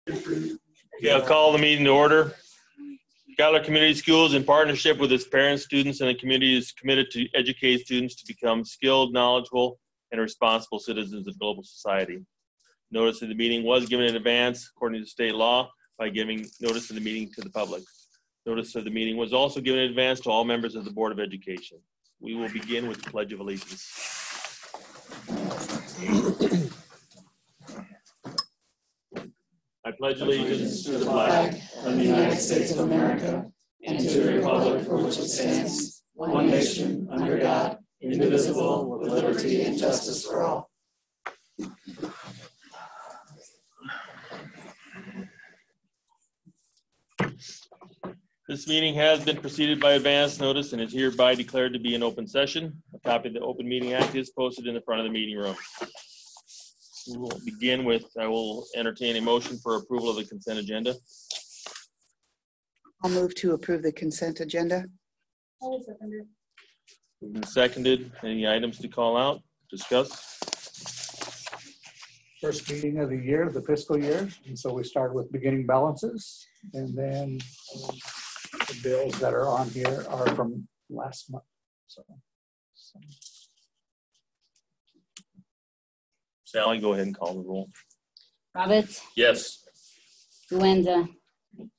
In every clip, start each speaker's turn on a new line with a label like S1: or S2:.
S1: Okay, I'll call the meeting to order. Schuyler Community Schools, in partnership with its parents, students, and the community, is committed to educate students to become skilled, knowledgeable, and responsible citizens of global society. Notice of the meeting was given in advance according to state law by giving notice of the meeting to the public. Notice of the meeting was also given in advance to all members of the Board of Education. We will begin with the Pledge of Allegiance. I pledge allegiance to the flag
S2: of the United States of America and to the republic for which it stands, one nation, under God, indivisible, with liberty and justice for all.
S1: This meeting has been preceded by advance notice and is hereby declared to be an open session. A copy of the Open Meeting Act is posted in the front of the meeting room. We will begin with, I will entertain a motion for approval of the consent agenda.
S3: I'll move to approve the consent agenda.
S4: I'll second it.
S1: We've been seconded. Any items to call out, discuss?
S5: First meeting of the year, the fiscal year. And so we start with beginning balances. And then the bills that are on here are from last month. So.
S1: Sally, go ahead and call the roll.
S4: Roberts?
S1: Yes.
S4: Guenza?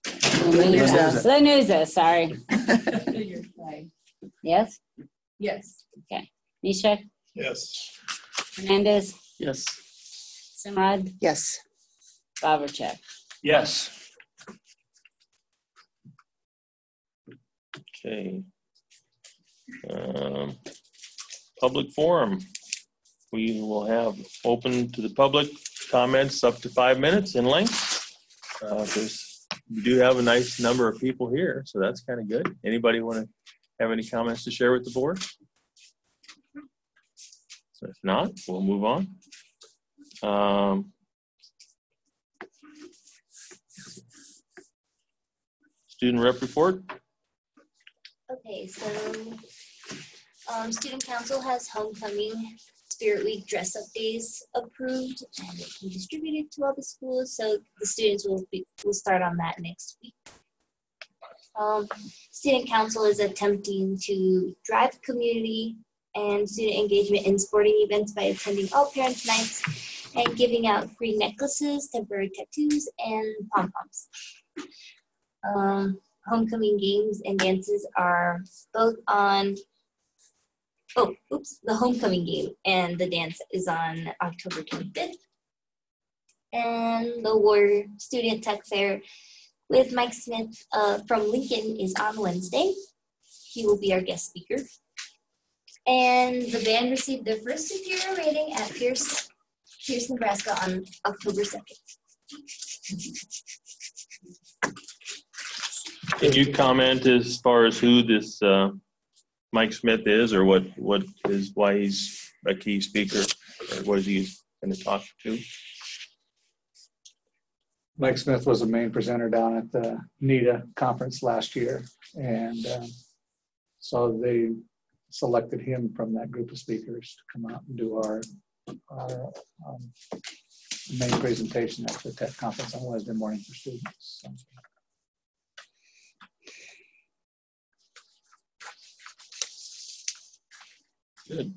S3: Lanuza.
S4: Lanuza, sorry. Yes?
S6: Yes.
S4: Okay. Mishak?
S5: Yes.
S4: Hernandez?
S1: Yes.
S4: Simrad?
S3: Yes.
S4: Baverchek?
S1: Yes. Okay. Public forum. We will have open to the public comments up to 5 minutes in length. We do have a nice number of people here, so that's kind of good. Anybody want to have any comments to share with the board? So if not, we'll move on. Student rep report.
S7: Okay, so Student Council has Homecoming Spirit Week dress-up days approved and it can be distributed to all the schools. So the students will start on that next week. Student Council is attempting to drive community and student engagement in sporting events by attending all parents' nights and giving out free necklaces, temporary tattoos, and pom-poms. Homecoming games and dances are both on, the homecoming game and the dance is on October 25th. And the Warrior Student Tech Fair with Mike Smith from Lincoln is on Wednesday. He will be our guest speaker. And the band received their first superior rating at Pierce, Nebraska on October 2nd.
S1: Can you comment as far as who this Mike Smith is, or why he's a key speaker, or what is he going to talk to?
S5: Mike Smith was a main presenter down at the NETA conference last year, and so they selected him from that group of speakers to come out and do our main presentation at the tech conference on Wednesday morning for students. So.
S1: Good.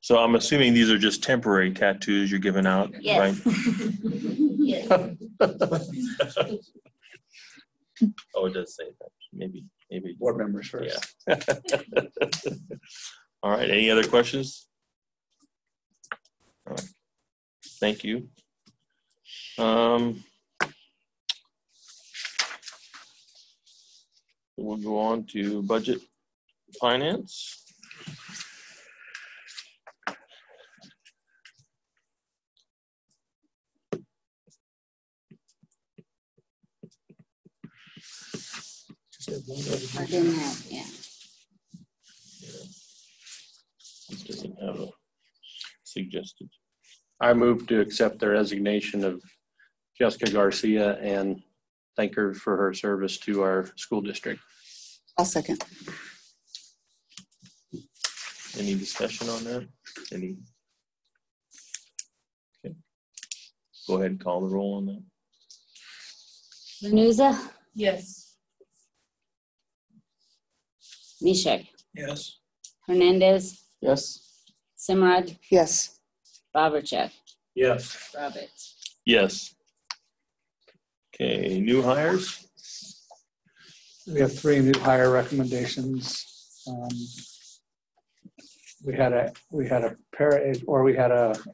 S1: So I'm assuming these are just temporary tattoos you're giving out,
S7: yes.
S1: Right?
S7: Yes.
S1: Oh, it does say that. Maybe.
S5: Board members first.
S1: Yeah. All right. Any other questions? All right. Thank you. We'll go on to budget finance.
S4: I didn't have, yeah.
S1: This doesn't have a suggested.
S8: I move to accept the resignation of Jessica Garcia and thank her for her service to our school district.
S3: I'll second.
S1: Any discussion on that? Okay. Go ahead and call the roll on that.
S4: Lanuza,
S2: Yes.
S4: Mishak,
S2: Yes.
S4: Hernandez,
S2: Yes.
S4: Simrad,
S3: Yes.
S4: Bobercheck,
S2: Yes.
S4: Roberts.
S1: Yes. Okay, new hires.
S5: We have 3 new hire recommendations. We had a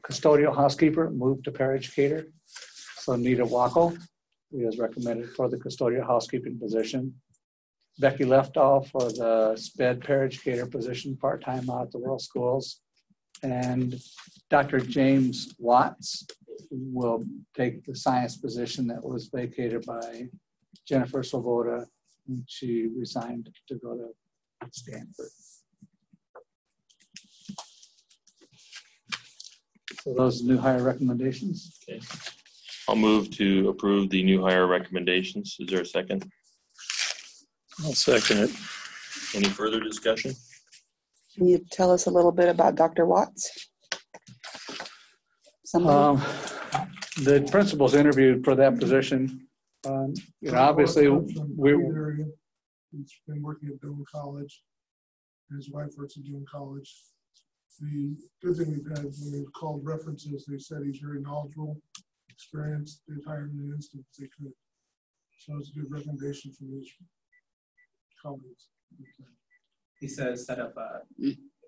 S5: custodial housekeeper move to paraeducator. So Nita Wackel is recommended for the custodial housekeeping position. Becky Leftoff for the SPED paraeducator position, part-time out at the World Schools. And Dr. James Watts will take the science position that was vacated by Jennifer Svoboda, and she resigned to go to Stanford. So those new hire recommendations.
S1: Okay. I'll move to approve the new hire recommendations. Is there a second?
S2: I'll second it.
S1: Any further discussion?
S3: Can you tell us a little bit about Dr. Watts? Somebody?
S5: The principals interviewed for that position. Obviously,
S6: He's been working at Doane College. His wife works at Doane College. The good thing we've had when we've called references, they said he's very knowledgeable, experienced. They'd hire him in an instant if they could. So it's a good recommendation from his colleagues.
S9: He says set up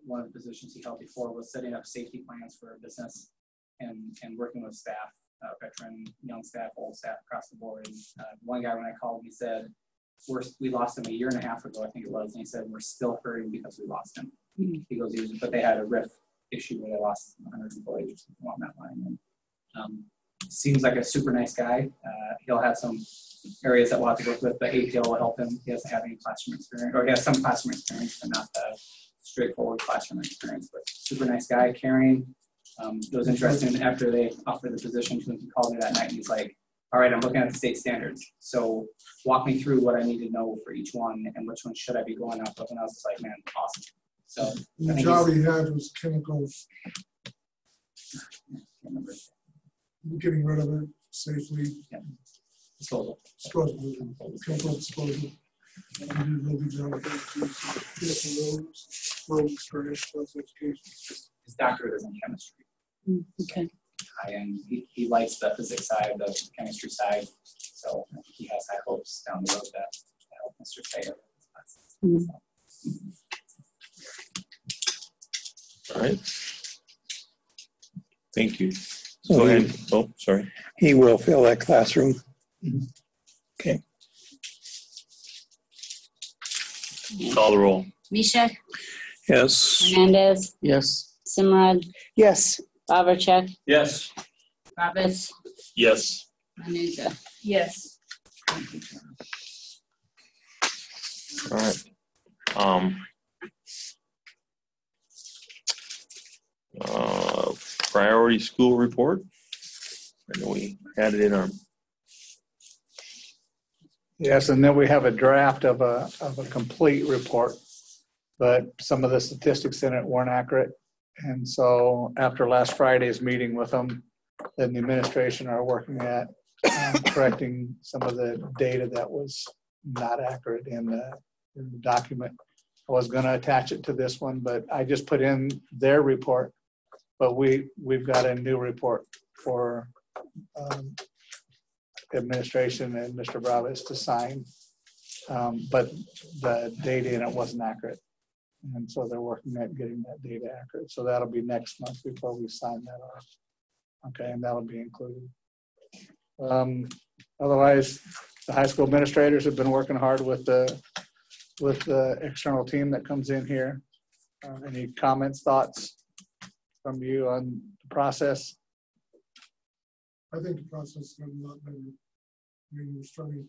S9: one of the positions he held before was setting up safety plans for a business and working with staff, veteran, young staff, old staff across the board. And, one guy, when I called, he said, we lost him a year and a half ago, I think it was, and he said, we're still hurting because we lost him. He goes, but they had a RIF issue where they lost 100 employees or something along that line. And seems like a super nice guy. He'll have some areas that we'll have to work with. The APL will help him. He doesn't have any classroom experience, or he has some classroom experience, but not the straightforward classroom experience. But super nice guy, caring. It was interesting after they offered the position to him. He called me that night and he's like, all right, I'm looking at the state standards. So walk me through what I need to know for each one and which one should I be going off of. And I was just like, man, awesome. So
S6: the job he had was chemical, getting rid of it safely.
S9: Yeah. Disposal.
S6: Chemical disposal. He did a real good job of that. Road experience, education.
S9: His doctorate is in chemistry.
S3: Okay.
S9: And he likes the physics side, the chemistry side. So he has high hopes down the road that help Mr. Sayer.
S1: All right. Thank you. Go ahead. Oh, sorry.
S2: He will fill that classroom. Okay.
S1: Call the roll.
S4: Mishak,
S2: Yes.
S4: Hernandez,
S2: Yes.
S4: Simrad,
S3: Yes.
S4: Bobercheck,
S1: Yes.
S4: Roberts,
S1: Yes.
S4: Lanuza.
S2: Yes.
S1: All right. Priority school report. I know we had it in our.
S5: Yes, and then we have a draft of a complete report, but some of the statistics in it weren't accurate. And so after last Friday's meeting with them, then the administration are working at correcting some of the data that was not accurate in the document. I was going to attach it to this one, but I just put in their report. But we've got a new report for administration and Mr. Bravis to sign, but the data in it wasn't accurate. And so they're working at getting that data accurate. So that'll be next month before we sign that off. Okay, and that'll be included. Otherwise, the high school administrators have been working hard with the external team that comes in here. Any comments, thoughts from you on the process?
S6: I think the process has gotten a lot better. I mean, we're starting,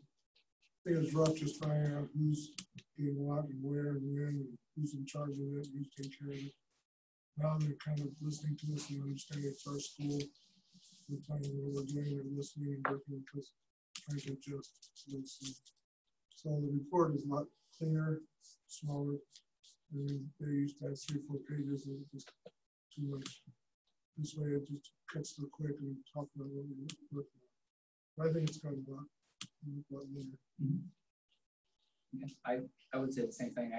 S6: I think it's rough just finding out who's doing what and where and when, and who's in charge of it, who's taking care of it. Now they're kind of listening to us and understanding it's our school. We're telling them what we're doing, they're listening and working with us, trying to adjust to this. So the report is a lot cleaner, smaller, and they used to have 3 or 4 pages and just too much. This way it just cuts to quick and talk about what we're working on. But I think it's gotten a lot
S9: I would say the same thing.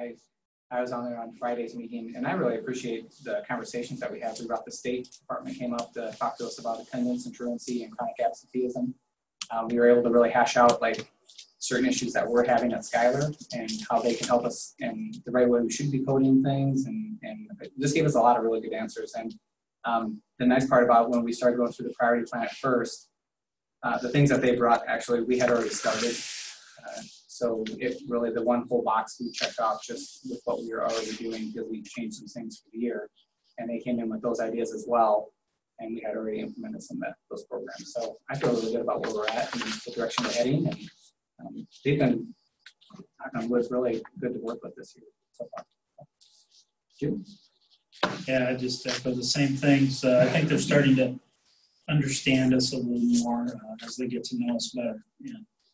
S9: I was on there on Friday's meeting, and I really appreciate the conversations that we had. We brought the State Department came up to talk to us about attendance and truancy and chronic absenteeism. We were able to really hash out like certain issues that we're having at Schuyler and how they can help us in the right way we should be coding things, and this gave us a lot of really good answers. And the nice part about when we started going through the priority plan at first, the things that they brought, actually, we had already started. So it really, the one full box we checked off just with what we were already doing because we changed some things for the year. And they came in with those ideas as well. And we had already implemented some of those programs. So I feel really good about where we're at and the direction we're heading. And they've been, knock on wood, really good to work with this year so far. Jim?
S10: Yeah, I just echo the same things. I think they're starting to understand us a little more as they get to know us better.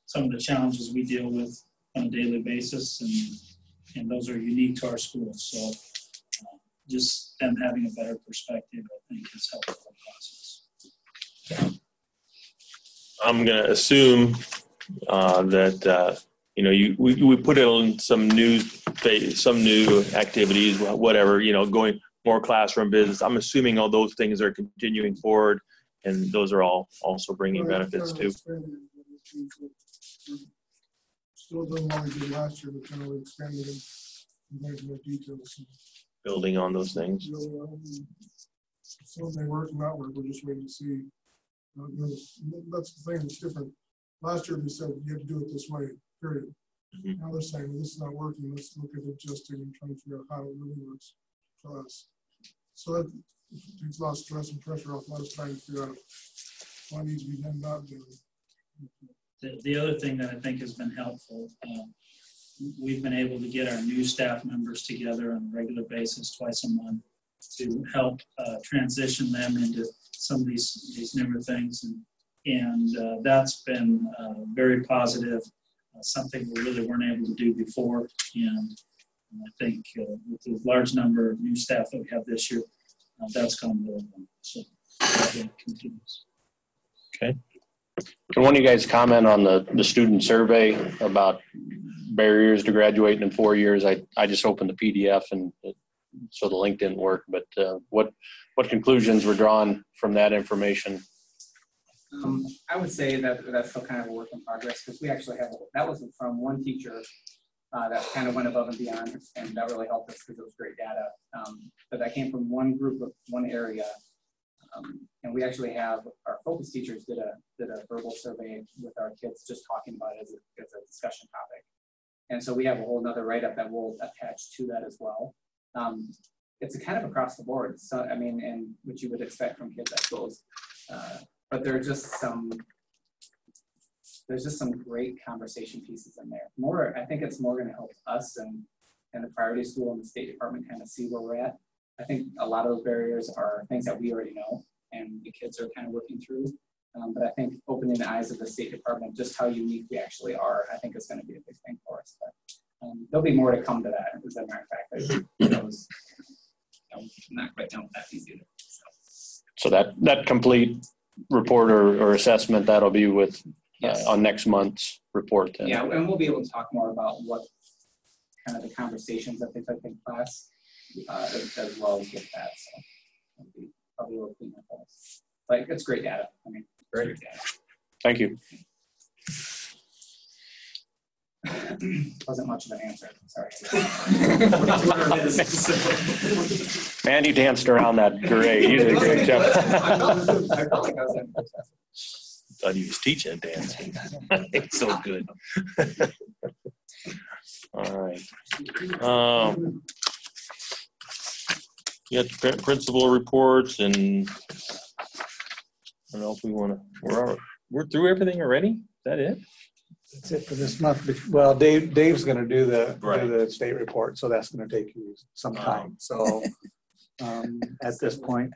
S10: Some of the challenges we deal with on a daily basis, and those are unique to our schools. So just them having a better perspective, I think, has helped the process.
S1: I'm going to assume that we put it on some new activities, whatever, going more classroom business. I'm assuming all those things are continuing forward, and those are all also bringing benefits too.
S6: Still doing what we did last year, but kind of expanded it and going into more details.
S1: Building on those things.
S6: Some of them work and not work. We're just waiting to see. That's the thing that's different. Last year they said you have to do it this way, period. Mm-hmm. Now they're saying, well, this is not working. Let's look at adjusting and trying to figure out how it really works for us. So that takes a lot of stress and pressure off us trying to figure out what needs to be done, not done.
S10: The other thing that I think has been helpful, we've been able to get our new staff members together on a regular basis, twice a month, to help transition them into some of these newer things, and that's been very positive. Something we really weren't able to do before, and I think with the large number of new staff that we have this year, that's gone really well. So that continues.
S8: Okay. Can one of you guys comment on the student survey about barriers to graduating in 4 years? I just opened the PDF and so the link didn't work, but what conclusions were drawn from that information?
S9: I would say that that's still kind of a work in progress because we actually have, that was from one teacher that kind of went above and beyond, and that really helped us because it was great data. But that came from one group of one area. And we actually have our focus teachers did a verbal survey with our kids, just talking about it as a discussion topic. And so we have a whole nother write-up that we'll attach to that as well. It's a kind of across the board. So, I mean, and what you would expect from kids, I suppose. But there's just some great conversation pieces in there. I think it's more going to help us and the priority school and the State Department kind of see where we're at. I think a lot of those barriers are things that we already know and the kids are kind of working through. But I think opening the eyes of the State Department, just how unique we actually are, I think is going to be a big thing for us. But there'll be more to come to that. As a matter of fact, I was not quite done with that piece either. So
S8: that complete report or assessment, that'll be with
S9: yes.
S8: On next month's report then.
S9: Yeah, and we'll be able to talk more about what kind of the conversations that they took in class. As well as get that, so it'll be probably a little cleaner for us. But it's great data. I mean, great data.
S8: Thank you.
S9: Wasn't much of an answer. Sorry.
S8: Man, you danced around that great. You did a great job.
S9: I felt like I was in.
S1: Thought he was teaching dancing. It's so good. All right. You got the principal reports, and I don't know if we want to. We're through everything already. Is that it?
S5: That's it for this month. Well, Dave's going to do the state report, so that's going to take you some time. So at this point,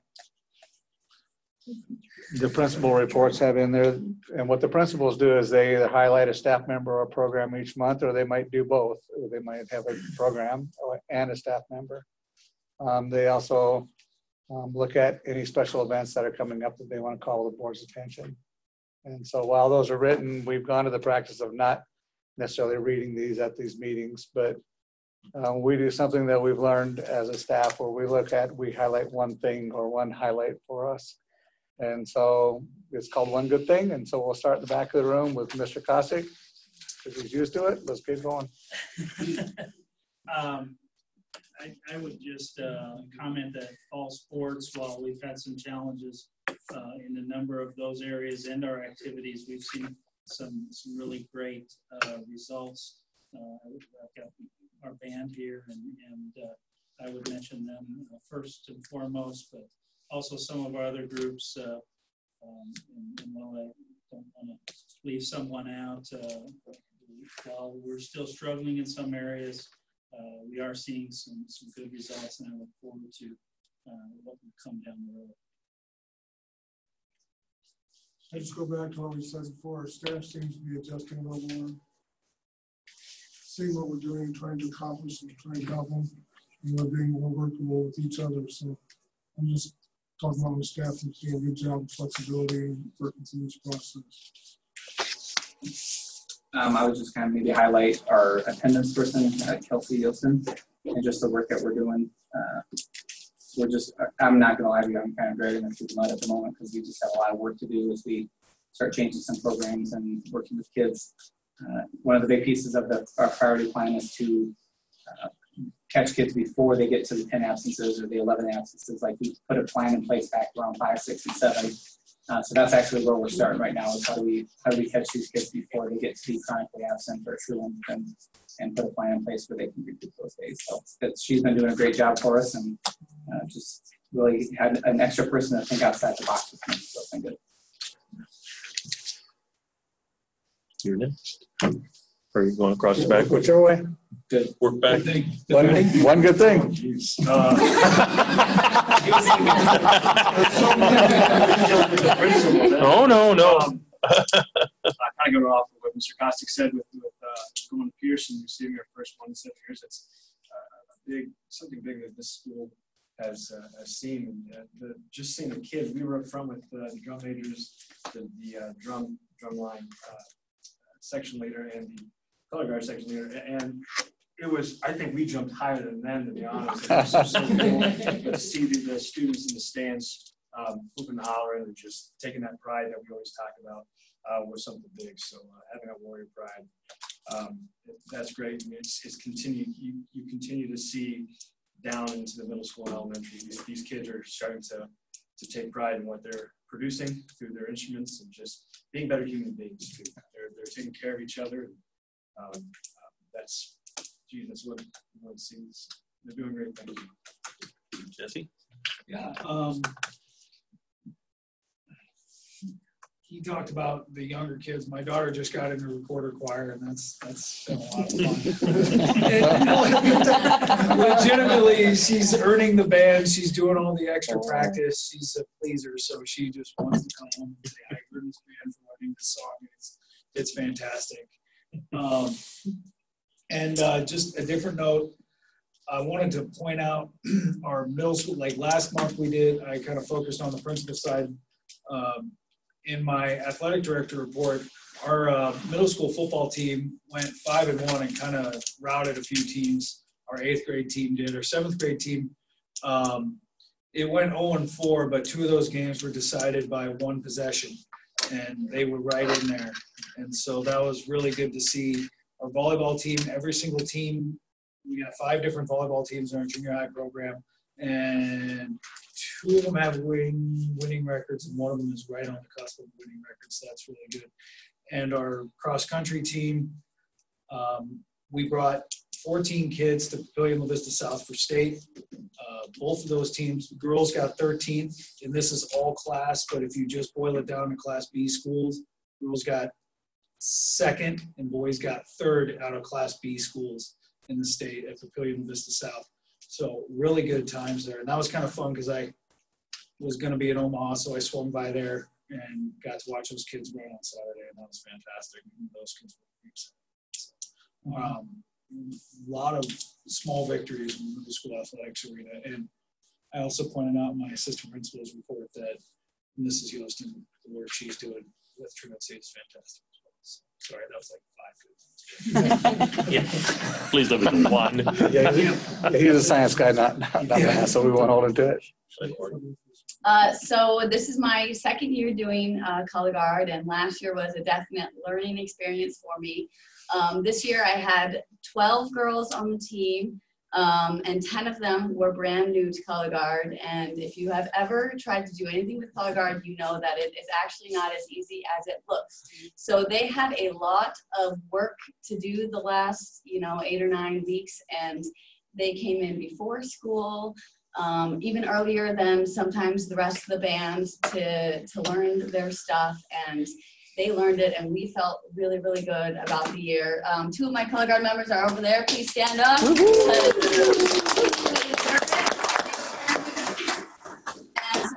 S5: the principal reports have in there, and what the principals do is they either highlight a staff member or a program each month, or they might do both. They might have a program and a staff member. They also look at any special events that are coming up that they want to call the board's attention. And so while those are written, we've gone to the practice of not necessarily reading these at these meetings, but we do something that we've learned as a staff where we highlight one thing or one highlight for us. And so it's called One Good Thing. And so we'll start in the back of the room with Mr. Kosick, because he's used to it. Let's keep going.
S10: I would just comment that fall sports, while we've had some challenges in a number of those areas and our activities, we've seen some really great results. I've got our band here, and I would mention them first and foremost, but also some of our other groups. And while I don't want to leave someone out, while we're still struggling in some areas, we are seeing some good results, and I look forward to what will come down the road.
S6: I just go back to what we said before. Our staff seems to be adjusting a little more, seeing what we're doing, trying to accomplish and trying to help them, and we're being more workable with each other. So I'm just talking about my staff and doing a good job of flexibility and working through this process.
S9: I would just kind of maybe highlight our attendance person, Kelsey Yilson, and just the work that we're doing. I'm not going to lie to you, I'm kind of dragging them through the mud at the moment because we just have a lot of work to do as we start changing some programs and working with kids. One of the big pieces of our priority plan is to catch kids before they get to the 10 absences or the 11 absences. Like we put a plan in place back around 5, 6, and 7. So that's actually where we're starting right now is how do we catch these kids before they get to be chronically absent or truant and put a plan in place where they can recoup those days. So she's been doing a great job for us and just really had an extra person to think outside the box with me. So it's been good.
S1: You're next. Or are you going across the back?
S5: Whichever way.
S9: Good.
S1: Work back.
S5: One good thing.
S1: No.
S11: Kind of going off of what Mr. Kosick said with going to Pearson, receiving our first 1 in 7 years. It's something big that this school has seen. Just seeing the kids, we were up front with the drum majors, the drum line section leader, and the color guard section leader, and it was. I think we jumped higher than them, to be honest. It was so cool to see the students in the stands whooping and hollering and just taking that pride that we always talk about was something big. So having that warrior pride, that's great. I mean, it's continued. You continue to see down into the middle school and elementary. These kids are starting to take pride in what they're producing through their instruments and just being better human beings. They're taking care of each other. That's what we want to see. They're doing great things.
S1: Jesse?
S12: Yeah. He talked about the younger kids. My daughter just got in the recorder choir, and that's been a lot of fun. Legitimately, she's earning the band. She's doing all the extra practice. She's a pleaser, so she just wants to come home and say, "I heard this band for learning this song." It's fantastic. And just a different note, I wanted to point out our middle school. Like last month, I kind of focused on the principal side. In my athletic director report, our middle school football team went 5-1 and kind of routed a few teams. Our 8th grade team did. Our 7th grade team, it went 0-4, but 2 of those games were decided by 1 possession, and they were right in there. And so that was really good to see. Our volleyball team, every single team, we got 5 different volleyball teams in our junior high program, and 2 of them have winning records, and 1 of them is right on the cusp of winning records. So that's really good. And our cross-country team, we brought 14 kids to Papillion Vista South for state. Both of those teams, girls got 13th, and this is all class, but if you just boil it down to Class B schools, girls got 2nd and boys got 3rd out of Class B schools in the state at Papillion Vista South. So really good times there. And that was kind of fun because I was going to be in Omaha, so I swung by there and got to watch those kids run on Saturday, and that was fantastic. And those kids were a lot of small victories in the middle school athletics arena. And I also pointed out in my assistant principal's report that Mrs. Yostin, the work she's doing,
S11: with Truman City is fantastic as well. So, sorry, that was like 5 good ones.
S1: Yeah. Please live with one.
S5: Yeah, he's a science guy, not math, so we won't hold him to it.
S13: So this is my second year doing color guard, and last year was a definite learning experience for me. This year I had 12 girls on the team, and 10 of them were brand new to color guard. And if you have ever tried to do anything with color guard, you know that it is actually not as easy as it looks. So they had a lot of work to do the last, 8 or 9 weeks, and they came in before school, even earlier than sometimes the rest of the band to learn their stuff, and they learned it, and we felt really, really good about the year. 2 of my color guard members are over there. Please stand up. And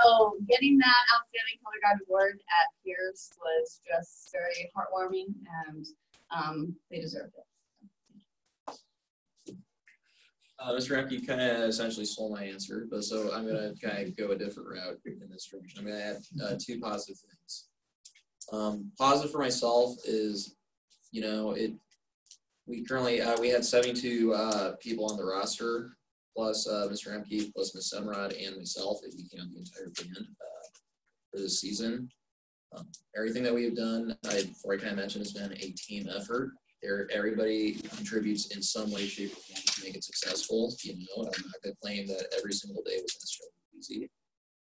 S13: so getting that outstanding color guard award at Pierce was just very heartwarming, and they deserved it.
S14: Mr. Remke kind of essentially stole my answer, but so I'm going to kind of go a different route in this direction. I'm going to add 2 positive things. Positive for myself is, we currently, we had 72 people on the roster, plus Mr. Remke, plus Ms. Semrod, and myself, if you count the entire band for this season. Everything that we have done, before I kind of mentioned, has been a team effort. Everybody contributes in some way, shape, or form to make it successful. I'm not going to claim that every single day was necessarily easy.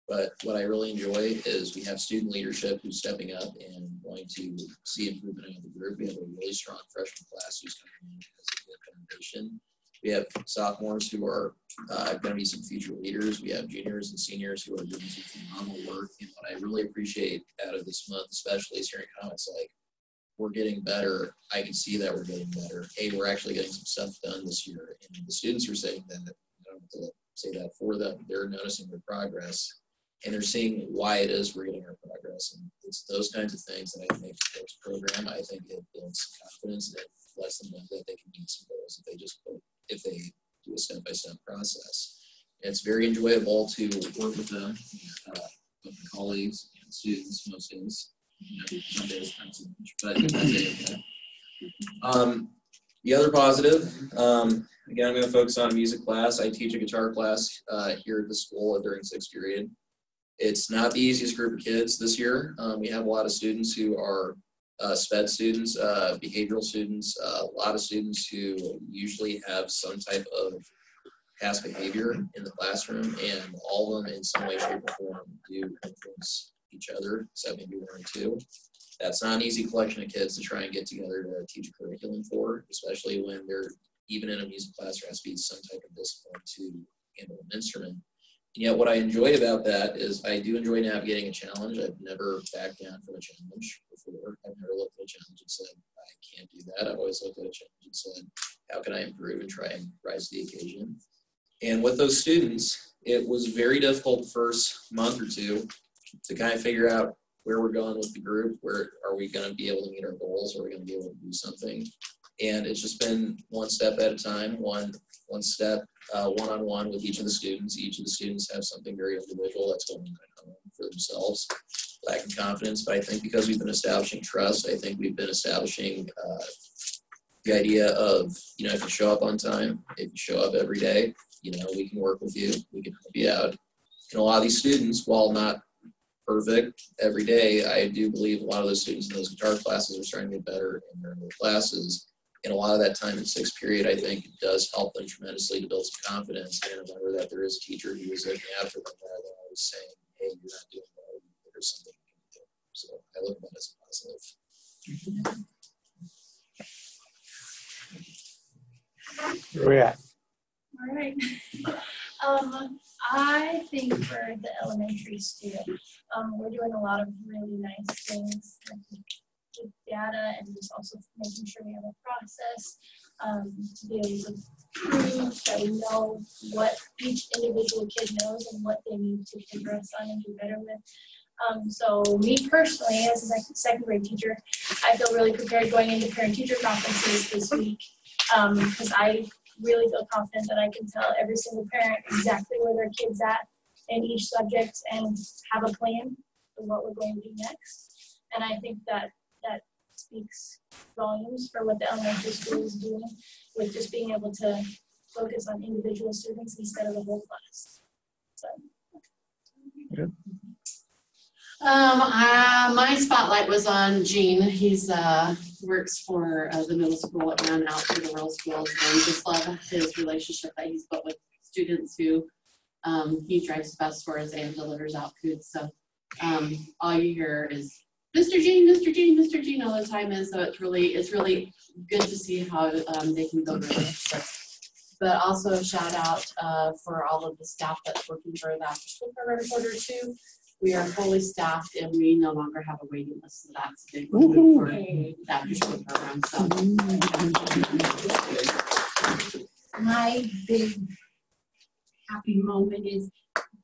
S14: But what I really enjoy is we have student leadership who's stepping up and wanting to see improvement in the group. We have a really strong freshman class who's coming in as a good foundation. We have sophomores who are going to be some future leaders. We have juniors and seniors who are doing some phenomenal work. And what I really appreciate out of this month, especially, is hearing comments like, we're getting better. I can see that we're getting better. Hey, we're actually getting some stuff done this year. And the students are saying that. I don't have to say that for them. They're noticing their progress, and they're seeing why it is we're getting our progress. And it's those kinds of things that I think this program, I think it builds confidence, and it lets them know that they can meet some goals if they do a step-by-step process. And it's very enjoyable to work with them, with my colleagues and students, most days. Some days not so much, but the other positive, again, I'm going to focus on music class. I teach a guitar class here at the school during 6th period. It's not the easiest group of kids this year. We have a lot of students who are SPED students, behavioral students, a lot of students who usually have some type of past behavior in the classroom, and all of them in some way, shape, or form do influence each other, except maybe 1 or 2. That's not an easy collection of kids to try and get together to teach a curriculum for, especially when they're even in a music class. There has to be some type of discipline to handle an instrument. And yet what I enjoy about that is I do enjoy navigating a challenge. I've never backed down from a challenge before. I've never looked at a challenge and said, I can't do that. I've always looked at a challenge and said, how can I improve and try and rise to the occasion? And with those students, it was very difficult the first month or 2 to kind of figure out where we're going with the group. Where are we going to be able to meet our goals? Are we going to be able to do something? And it's just been one step at a time, one step, one-on-one with each of the students. Each of the students have something very individual that's going on for themselves, lacking confidence. But I think because we've been establishing trust, I think we've been establishing the idea of, if you show up on time, if you show up every day, we can work with you, we can help you out. And a lot of these students, while not perfect every day, I do believe a lot of those students in those guitar classes are starting to get better in their other classes. And a lot of that time in 6th period, I think, does help them tremendously to build some confidence and remember that there is a teacher who is looking after them rather than always saying, hey, you're not doing well, there's something you can do. So I look at that as a positive.
S5: Where we at?
S15: All right. I think for the elementary student, we're doing a lot of really nice things with data, and just also making sure we have a process to be able to prove that we know what each individual kid knows and what they need to progress on and do better with. So me personally, as a second grade teacher, I feel really prepared going into parent-teacher conferences this week because I really feel confident that I can tell every single parent exactly where their kid's at in each subject and have a plan for what we're going to do next. And I think that speaks volumes for what the elementary school is doing with just being able to focus on individual students instead of the whole class. So.
S16: My spotlight was on Gene. He's works for the middle school and out for the rural schools, and just love his relationship that he's built with students who he drives bus for us and delivers out food. So all you hear is Mr. Gene, Mr. Gene, Mr. Gene all the time, and so it's really good to see how they can build relationships. But also a shout out for all of the staff that's working for the after school program quarter 2. We are fully staffed and we no longer have a waiting list, so that's a big win for the after school program. So.
S17: My big happy moment is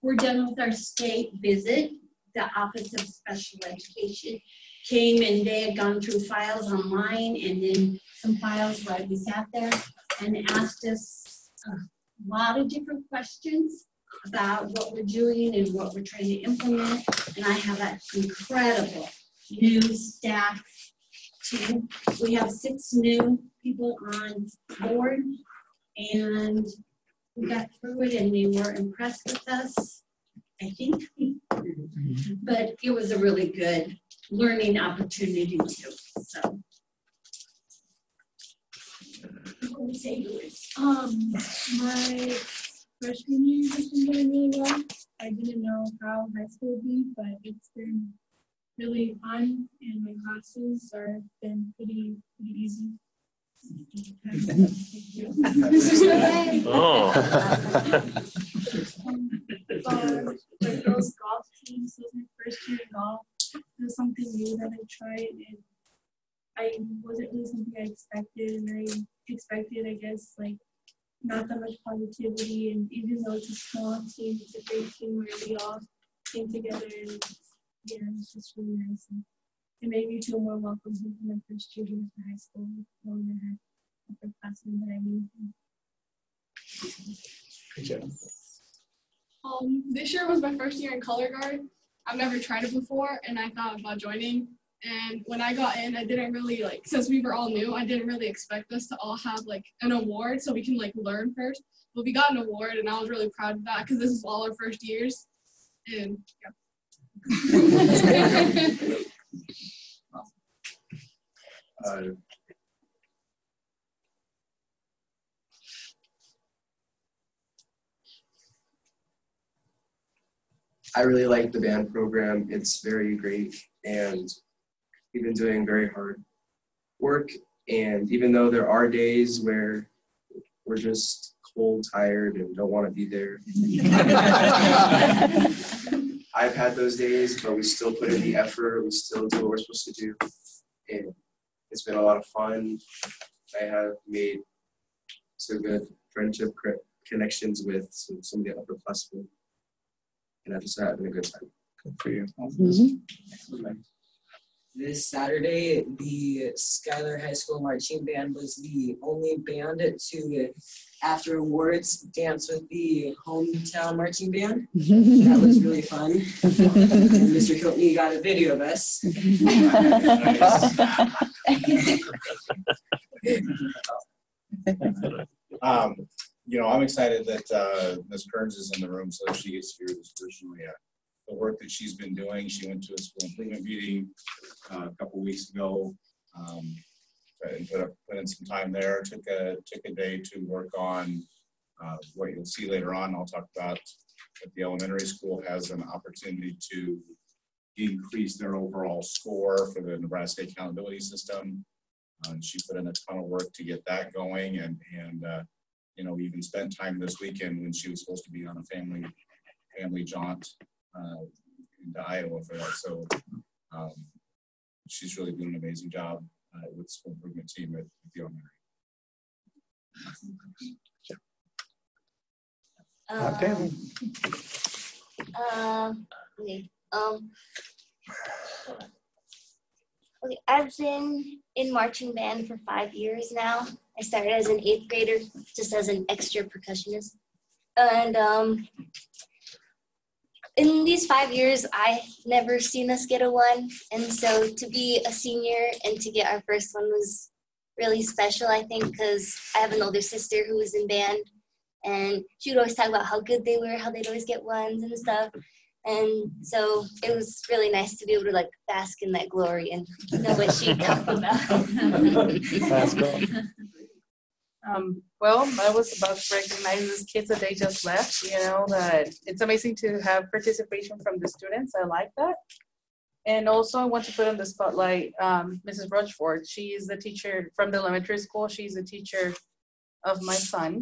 S17: we're done with our state visit. The Office of Special Education came and they had gone through files online and then some files while we sat there and asked us a lot of different questions about what we're doing and what we're trying to implement. And I have an incredible new staff team. We have 6 new people on board and we got through it and they were impressed with us, I think. But it was a really good learning opportunity too. So.
S15: My freshman year has been going really well. I didn't know how high school would be, but it's been really fun, and my classes are been pretty easy.
S1: Oh.
S15: The girls' golf team, so it was my first year in golf. It was something new that I tried, and I wasn't really something I expected, and I expected, I guess, like not that much positivity. And even though it's a small team, it's a great team where we all came together, and yeah, it was just really nice. And it made me feel more welcome from my first year here at high school, knowing I had upperclassmen that I knew.
S5: Good job.
S18: This year was my first year in color guard. I've never tried it before, and I thought about joining. And when I got in, I didn't really since we were all new, I didn't really expect us to all have an award so we can learn first. But we got an award, and I was really proud of that because this is all our first years. And yeah.
S19: I really like the band program. It's very great, and we've been doing very hard work. And even though there are days where we're just cold, tired, and don't want to be there, I've had those days, but we still put in the effort. We still do what we're supposed to do, and it's been a lot of fun. I have made some good friendship connections with some of the upperclassmen. And I'm just having a good time.
S5: Good for you.
S20: This Saturday, the Schuyler High School Marching Band was the only band to, after awards, dance with the hometown marching band. That was really fun. And Mr. Coatney got a video of us.
S21: I'm excited that Ms. Kearns is in the room so that she gets to hear this personally. The work that she's been doing. She went to a school improvement meeting a couple weeks ago and put in some time there. Took a day to work on what you'll see later on. I'll talk about that the elementary school has an opportunity to increase their overall score for the Nebraska Accountability System. She put in a ton of work to get that going, and we even spent time this weekend when she was supposed to be on a family jaunt into Iowa for that. So she's really doing an amazing job with the school improvement team at the elementary.
S7: Okay, I've been in marching band for 5 years now. I started as an 8th grader, just as an extra percussionist. And in these 5 years, I've never seen us get a 1. And so to be a senior and to get our first one was really special, I think, because I have an older sister who was in band. And she would always talk about how good they were, how they'd always get 1s and stuff. And so it was really nice to be able to like bask in that glory and know what she talked about.
S5: That's cool.
S3: Well, I was about to recognize these kids that they just left, you know, that it's amazing to have participation from the students. I like that. And also I want to put on the spotlight Mrs. Rochford. She is the teacher from the elementary school. She's the teacher of my son.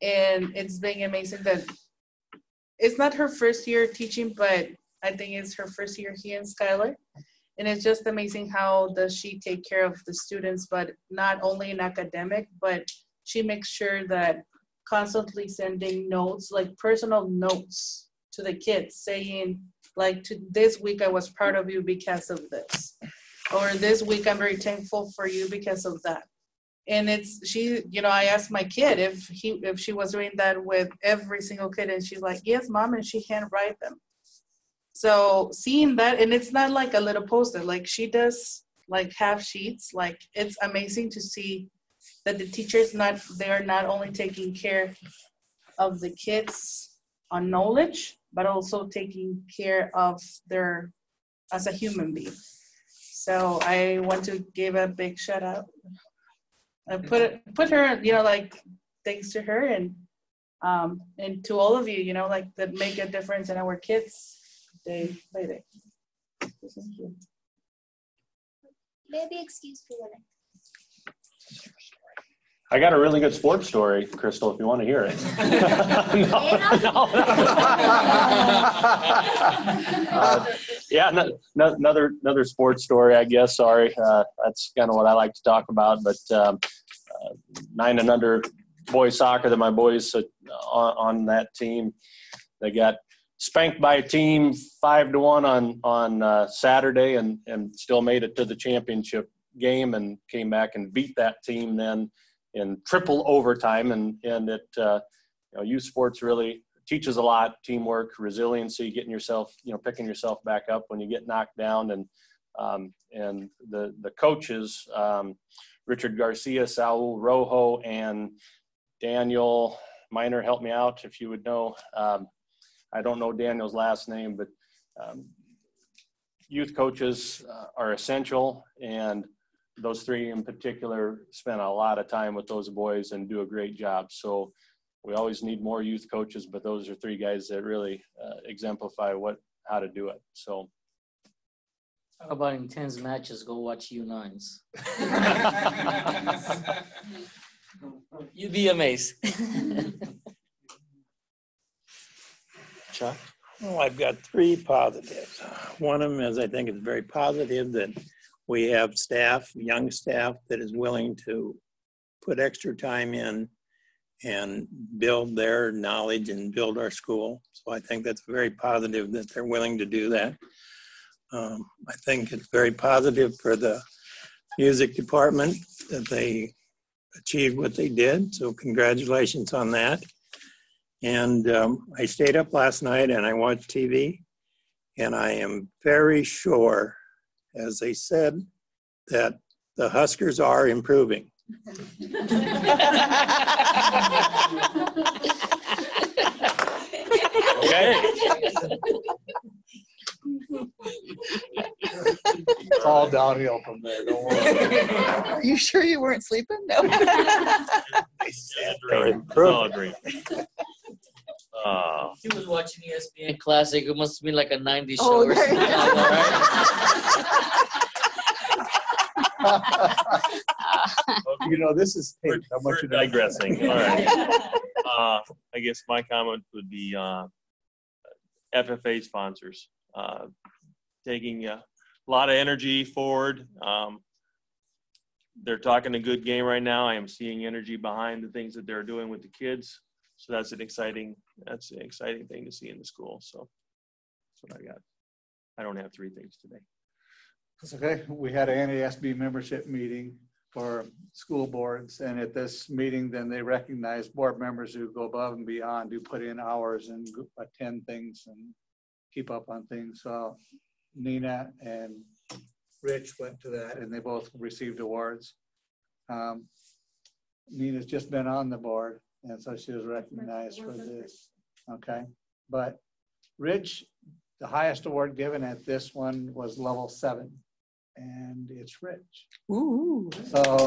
S3: And it's been amazing that it's not her first year teaching, but I think it's her first year here in Schuyler. And it's just amazing how does she take care of the students, but not only in academic, but she makes sure that constantly sending notes, like personal notes to the kids saying, like, to this week I was proud of you because of this. Or this week I'm very thankful for you because of that. And it's, she, you know, I asked my kid if she was doing that with every single kid, and she's like, yes, mom, and she handwrite them. So seeing that, and it's not like a little poster, like she does like half sheets, like it's amazing to see that the teachers they're not only taking care of the kids on knowledge, but also taking care of their, as a human being. So I want to give a big shout out. I put her, you know, like thanks to her and to all of you, you know, like that make a difference in our kids day by day. Thank you.
S7: Maybe excuse for winning.
S8: I got a really good sports story, Crystal, if you want to hear it. Another sports story, I guess. Sorry, that's kind of what I like to talk about. But 9 and under boys soccer, that my boys on that team, they got spanked by a team 5-1 on Saturday, and still made it to the championship game and came back and beat that team then in triple overtime. And it youth sports really teaches a lot: teamwork, resiliency, getting yourself, picking yourself back up when you get knocked down. And the coaches, Richard Garcia, Saul Rojo, and Daniel Miner, help me out if you would know. I don't know Daniel's last name, but youth coaches are essential, and those 3 in particular spend a lot of time with those boys and do a great job. So we always need more youth coaches, but those are 3 guys that really exemplify how to do it. So.
S4: How about intense matches? Go watch U9s. You'd be amazed.
S8: Chuck?
S22: Well, I've got 3 positives. One of them is I think it's very positive that we have staff, young staff, that is willing to put extra time in and build their knowledge and build our school. So I think that's very positive that they're willing to do that. I think it's very positive for the music department that they achieved what they did. So congratulations on that. And I stayed up last night and I watched TV, and I am very sure, as they said, that the Huskers are improving.
S8: Okay.
S5: It's all downhill from there. Don't worry.
S2: Are you sure you weren't sleeping? No.
S4: He was watching ESPN Classic. It must have been like a 90s show
S2: Oh,
S4: or something.
S5: Right? This is taped. How much
S1: We're digressing. All right. I guess my comment would be FFA sponsors taking a lot of energy forward. They're talking a good game right now. I am seeing energy behind the things that they're doing with the kids. So that's an exciting thing to see in the school. So that's what I got. I don't have 3 things today.
S5: That's okay. We had an NASB membership meeting for school boards, and at this meeting, then they recognize board members who go above and beyond, who put in hours and attend things and keep up on things. So Nina and Rich went to that, and they both received awards. Nina's just been on the board, and so she was recognized for this. Okay, but Rich, the highest award given at this one was level 7, and it's Rich.
S2: Ooh.
S5: So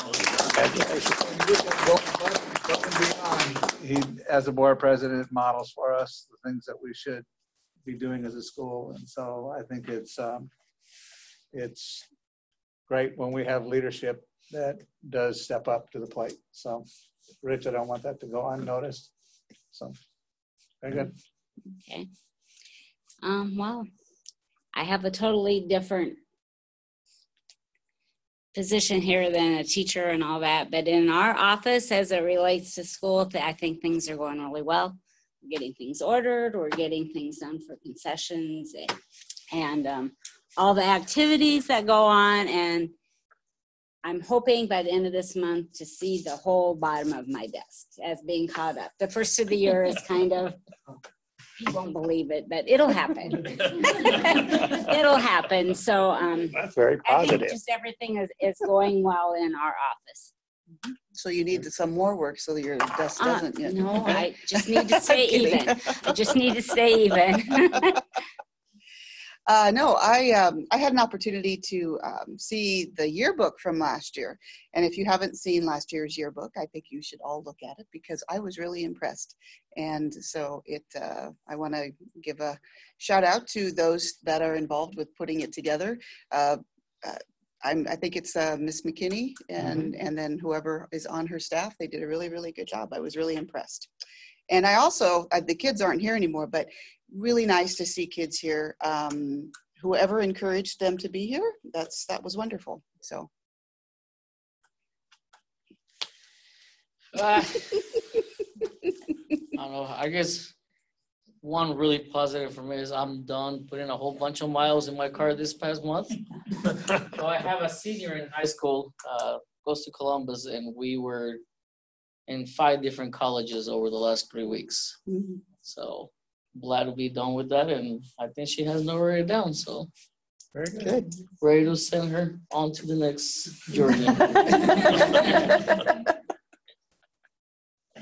S5: he, as a board president, models for us the things that we should be doing as a school, and so I think it's great when we have leadership that does step up to the plate. So, Rich, I don't want that to go unnoticed. So, very good.
S6: Okay. Well, I have a totally different position here than a teacher and all that, but in our office, as it relates to school, I think things are going really well. We're getting things ordered, we're getting things done for concessions and all the activities that go on, and I'm hoping by the end of this month to see the whole bottom of my desk as being caught up. The first of the year is kind of, you won't believe it, but it'll happen. It'll happen. So
S22: that's very positive.
S6: I think just everything is going well in our office.
S2: So you need some more work so that your desk doesn't yet.
S6: No, I just need to stay even. I just need to stay even.
S2: No, I had an opportunity to see the yearbook from last year. And if you haven't seen last year's yearbook, I think you should all look at it because I was really impressed. And so I want to give a shout out to those that are involved with putting it together. I think it's Miss McKinney and then whoever is on her staff. They did a really, really good job. I was really impressed. And I also, the kids aren't here anymore, but really nice to see kids here. Whoever encouraged them to be here, that was wonderful. So.
S4: I don't know. I guess one really positive for me is I'm done putting a whole bunch of miles in my car this past month. So I have a senior in high school, goes to Columbus, and we were in 5 different colleges over the last 3 weeks.
S2: Mm-hmm.
S4: So glad to be done with that, and I think she has no written down. So
S5: very good.
S4: Ready to send her on to the next journey.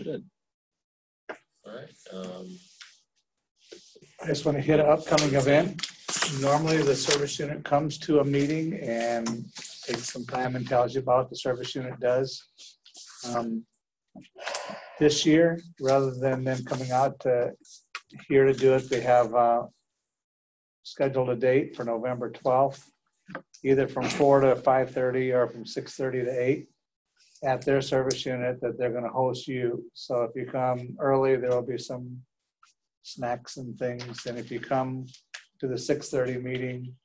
S1: Good. All right.
S5: I just want to hit an upcoming event. Normally the service unit comes to a meeting and takes some time and tells you about what the service unit does. This year, rather than them coming out here to do it, they have scheduled a date for November 12th, either from 4 to 5:30 or from 6:30 to 8 at their service unit that they're going to host you. So if you come early, there will be some snacks and things. And if you come to the 6:30 meeting,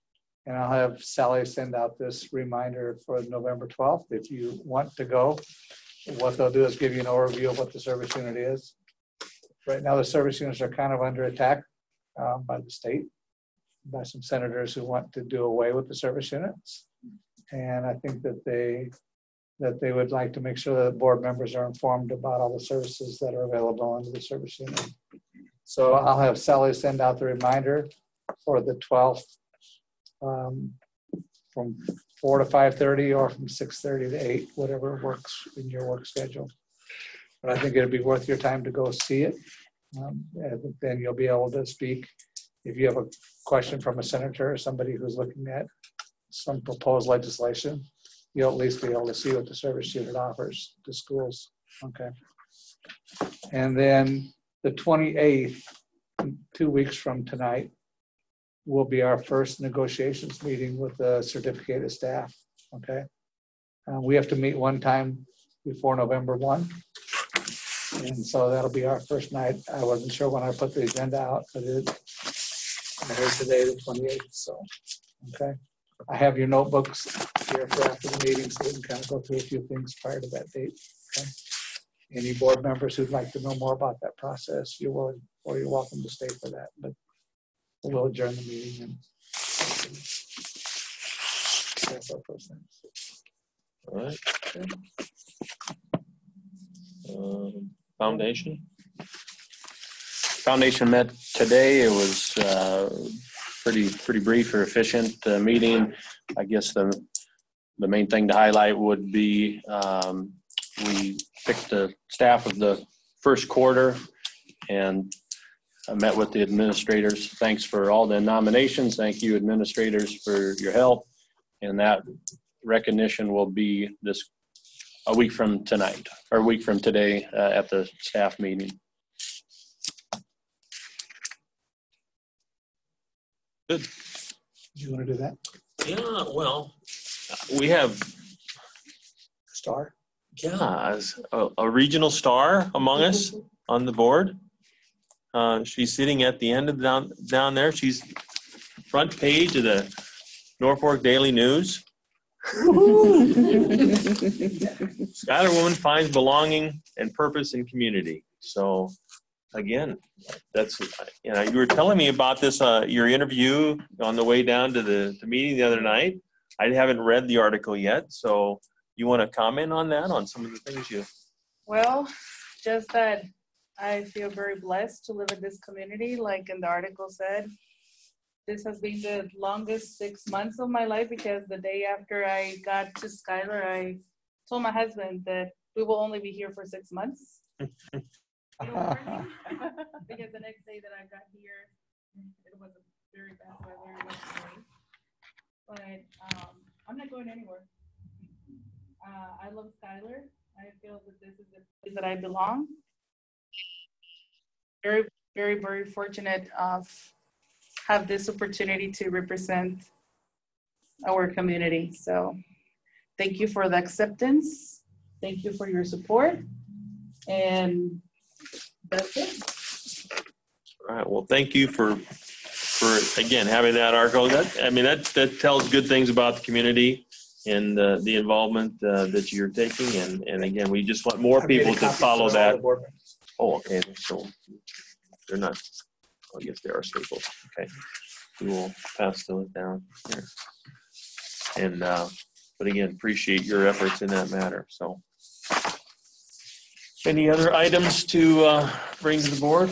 S5: and I'll have Sally send out this reminder for November 12th. If you want to go, what they'll do is give you an overview of what the service unit is. Right now, the service units are kind of under attack by the state, by some senators who want to do away with the service units. And I think that they would like to make sure that board members are informed about all the services that are available under the service unit. So I'll have Sally send out the reminder for the 12th from 4 to 5:30 or from 6:30 to 8, whatever works in your work schedule. But I think it'd be worth your time to go see it. Then you'll be able to speak. If you have a question from a senator or somebody who's looking at some proposed legislation, you'll at least be able to see what the service unit offers to schools. Okay. And then the 28th, 2 weeks from tonight, will be our first negotiations meeting with the certificated staff. Okay. We have to meet one time before November 1. And so that'll be our first night. I wasn't sure when I put the agenda out, but I heard today the 28th. So, okay. I have your notebooks here for after the meeting so we can kind of go through a few things prior to that date. Okay. Any board members who'd like to know more about that process, you're welcome to stay for that. But we'll adjourn the meeting and that's our first thing.
S1: All right. Foundation.
S8: Foundation met today. It was pretty brief or efficient meeting. I guess the main thing to highlight would be we picked the staff of the first quarter, and I met with the administrators. Thanks for all the nominations. Thank you, administrators, for your help. And that recognition will be a week from tonight, or a week from today at the staff meeting.
S1: Good.
S5: Do you want to do that?
S1: Yeah, well, we have
S5: Star.
S1: Yeah, a regional star among us on the board. She's sitting at the end of down there. She's front page of the Norfolk Daily News. Schuyler woman finds belonging and purpose in community. So again, that's, you were telling me about this, your interview on the way down to the meeting the other night. I haven't read the article yet, so you want to comment on that, on some of the things you...
S3: Well, just that I feel very blessed to live in this community. Like in the article said, this has been the longest 6 months of my life, because the day after I got to Schuyler, I told my husband that we will only be here for 6 months. Because the next day that I got here, it was a very bad weather. It was rain. But I'm not going anywhere. I love Schuyler. I feel that this is the place that I belong. Very, very, very fortunate of have this opportunity to represent our community. So thank you for the acceptance. Thank you for your support. And that's it.
S1: All right. Well, thank you for again having that article. That tells good things about the community and the involvement that you're taking. And again, we just want more people to follow that. Oh, okay. So they're not. I guess they are staples. Okay. We will pass those down here. And but again, appreciate your efforts in that matter. So. Any other items to bring to the board?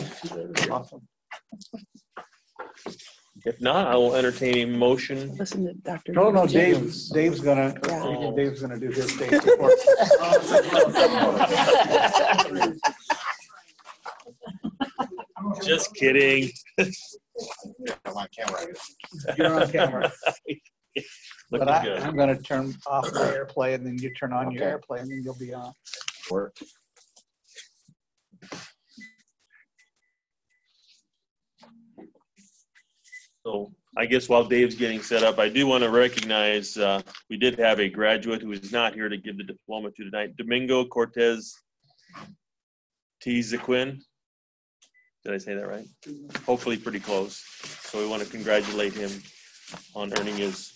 S1: Awesome. If not, I will entertain a motion.
S2: Listen to Dr.
S5: No, Dave's gonna do his state report.
S1: Just kidding.
S21: I'm on camera.
S5: You're on camera. But
S1: good.
S5: I'm going to turn off my AirPlay, and then you turn on your AirPlay, and then you'll be on.
S21: Work.
S1: So I guess while Dave's getting set up, I do want to recognize we did have a graduate who is not here to give the diploma to tonight. Domingo Cortez Tizaquin. Did I say that right? Hopefully pretty close. So we want to congratulate him on earning his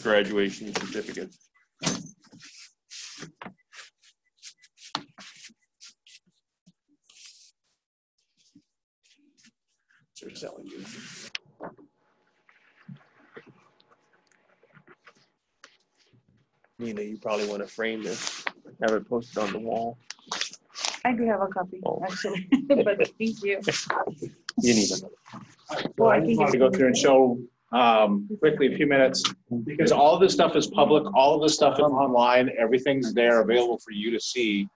S1: graduation certificate. They're selling you. Nina, you probably want to frame this, have it posted on the wall.
S3: I do have a copy, actually, but thank you.
S1: You need another.
S3: Well,
S9: I just wanted to go through and show quickly a few minutes, because all of this stuff is public, all of this stuff is online, everything's there available for you to see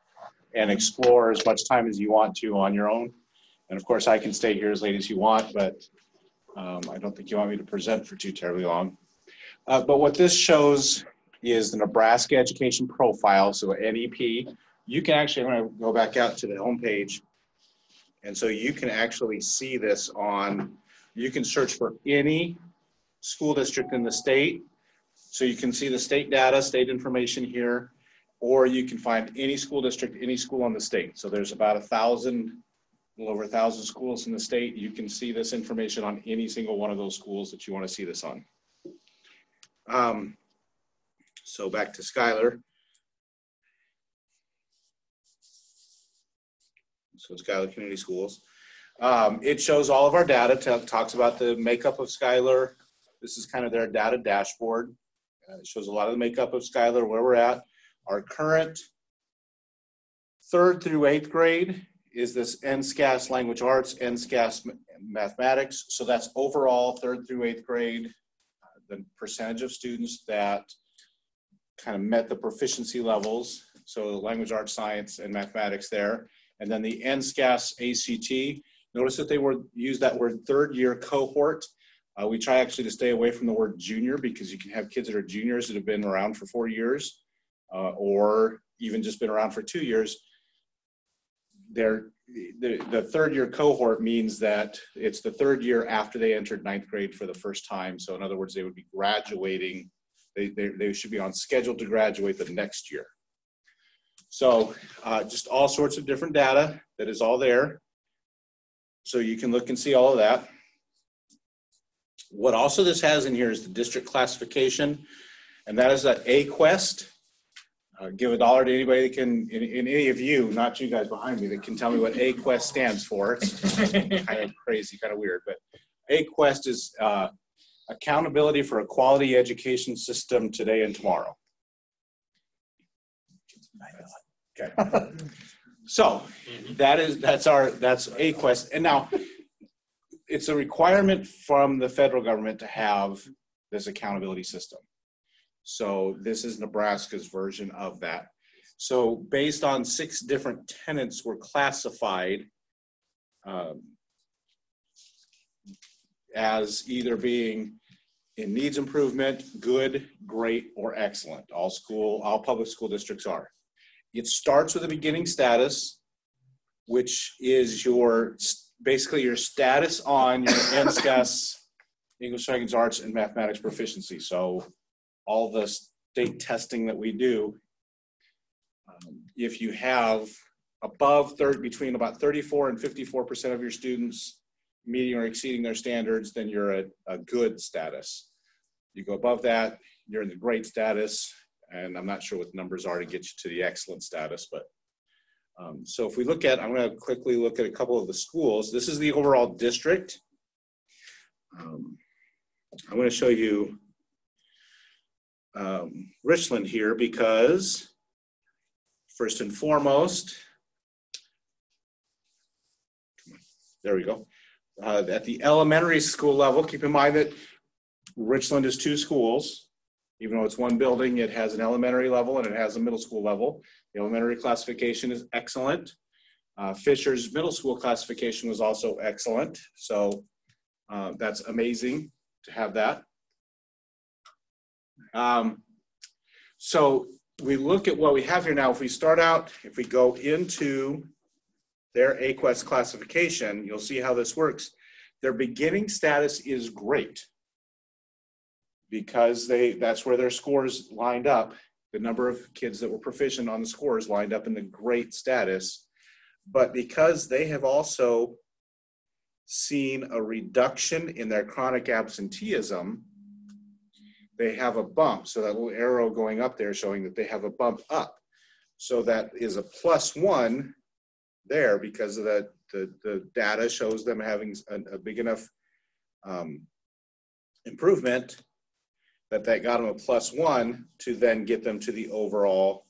S9: and explore as much time as you want to on your own. And of course, I can stay here as late as you want, but I don't think you want me to present for too terribly long. But what this shows is the Nebraska Education Profile, so NEP. You can actually, I'm going to go back out to the home page, and so you can actually see this on, you can search for any school district in the state, so you can see the state data, state information here, or you can find any school district, any school in the state. So there's about 1,000, a little over 1,000 schools in the state. You can see this information on any single one of those schools that you want to see this on. So back to Schuyler. So Schuyler Community Schools. It shows all of our data, talks about the makeup of Schuyler. This is kind of their data dashboard. It shows a lot of the makeup of Schuyler, where we're at. Our current 3rd through 8th grade is this NSCAS language arts, NSCAS mathematics. So that's overall 3rd through 8th grade, the percentage of students that kind of met the proficiency levels. So language arts, science, and mathematics there. And then the NSCAS ACT. Notice that they use that word 3rd year cohort. We try actually to stay away from the word junior because you can have kids that are juniors that have been around for 4 years or even just been around for 2 years. The 3rd year cohort means that it's the 3rd year after they entered 9th grade for the first time. So in other words, they would be graduating. They should be on schedule to graduate the next year. So just all sorts of different data that is all there. So you can look and see all of that. What also this has in here is the district classification, and that is that AQuest. Give $1 to anybody that can, in any of you, not you guys behind me, that can tell me what AQuest stands for. It's kind of crazy, kind of weird, but AQuest is accountability for a quality education system today and tomorrow. Okay. So that's AQuest, and now it's a requirement from the federal government to have this accountability system. So this is Nebraska's version of that. So based on 6 different tenets were classified as either being in needs improvement, good, great, or excellent. All public school districts are. It starts with a beginning status, which is basically your status on your NSCAS, English language arts, and mathematics proficiency. So all the state testing that we do, if you have between about 34 and 54% of your students meeting or exceeding their standards, then you're at a good status. You go above that, you're in the great status, and I'm not sure what the numbers are to get you to the excellent status, but so if we look at, I'm going to quickly look at a couple of the schools. This is the overall district. I'm going to show you Richland here because first and foremost, there we go. At the elementary school level, keep in mind that Richland is 2 schools. Even though it's 1 building, it has an elementary level and it has a middle school level. The elementary classification is excellent. Fisher's middle school classification was also excellent. So that's amazing to have that. So we look at what we have here now. If we start out, if we go into their AQuest classification, you'll see how this works. Their beginning status is great because that's where their scores lined up. The number of kids that were proficient on the scores lined up in the great status. But because they have also seen a reduction in their chronic absenteeism, they have a bump. So that little arrow going up there showing that they have a bump up. So that is a +1 there because of that. The data shows them having a big enough improvement that got them a +1 to then get them to the overall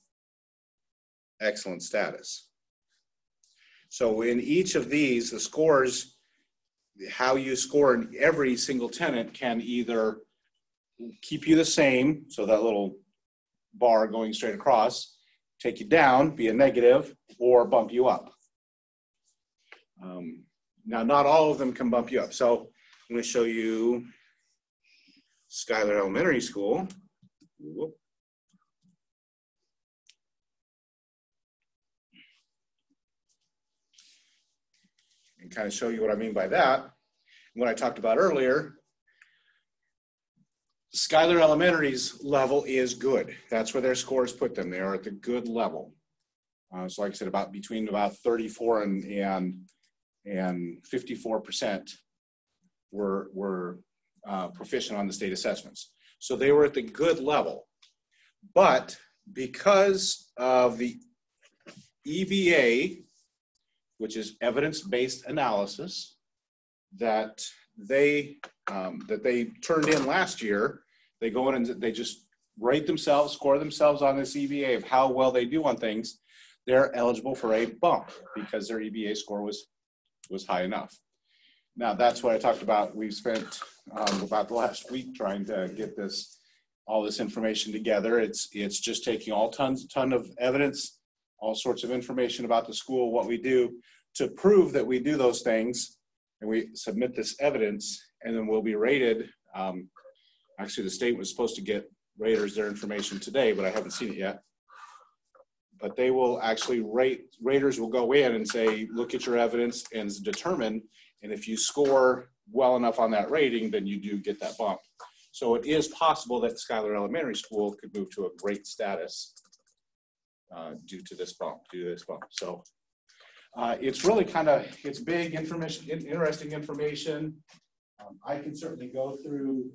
S9: excellent status. So in each of these, the scores, how you score in every single tenant can either keep you the same, so that little bar going straight across, take you down, be a negative, or bump you up. Now, not all of them can bump you up. So I'm going to show you Schuyler Elementary School. Whoop. And kind of show you what I mean by that. What I talked about earlier, Schuyler Elementary's level is good. That's where their scores put them. They are at the good level. So like I said, between about 34 and 54% were proficient on the state assessments. So they were at the good level. But because of the EVA, which is evidence-based analysis, that they turned in last year, they go in and they just rate themselves, score themselves on this EVA of how well they do on things.
S21: they're eligible for a bump because their EBA score was high enough. Now, that's what I talked about. We've spent about the last week trying to get all this information together. It's just taking ton of evidence, all sorts of information about the school, what we do to prove that we do those things, and we submit this evidence, and then we'll be rated. Actually, the state was supposed to get raters their information today, but I haven't seen it yet. But they will actually raters will go in and say, look at your evidence and determine, and if you score well enough on that rating, then you do get that bump. So it is possible that Schuyler Elementary School could move to a great status due to this bump, So it's really it's big information, interesting information. I can certainly go through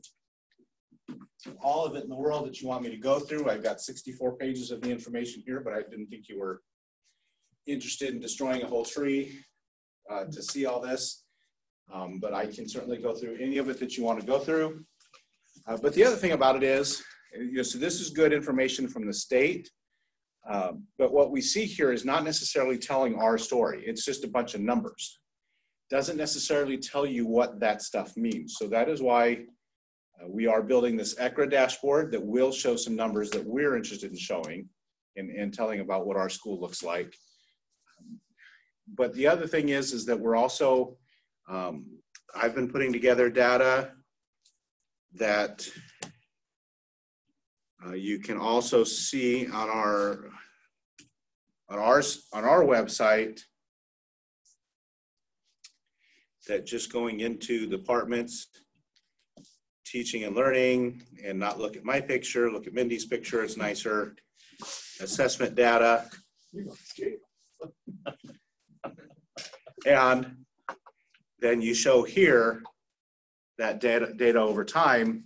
S21: all of it in the world that you want me to go through. I've got 64 pages of the information here, but I didn't think you were interested in destroying a whole tree to see all this. But I can certainly go through any of it that you want to go through. But the other thing about it is, so this is good information from the state. But what we see here is not necessarily telling our story. It's just a bunch of numbers. Doesn't necessarily tell you what that stuff means. So that is why we are building this ECRA dashboard that will show some numbers that we're interested in showing and telling about what our school looks like. But the other thing is that we're also, I've been putting together data that you can also see on our website, that just going into departments, teaching and learning, and not look at my picture, look at Mindy's picture, it's nicer. Assessment data. And then you show here that data over time.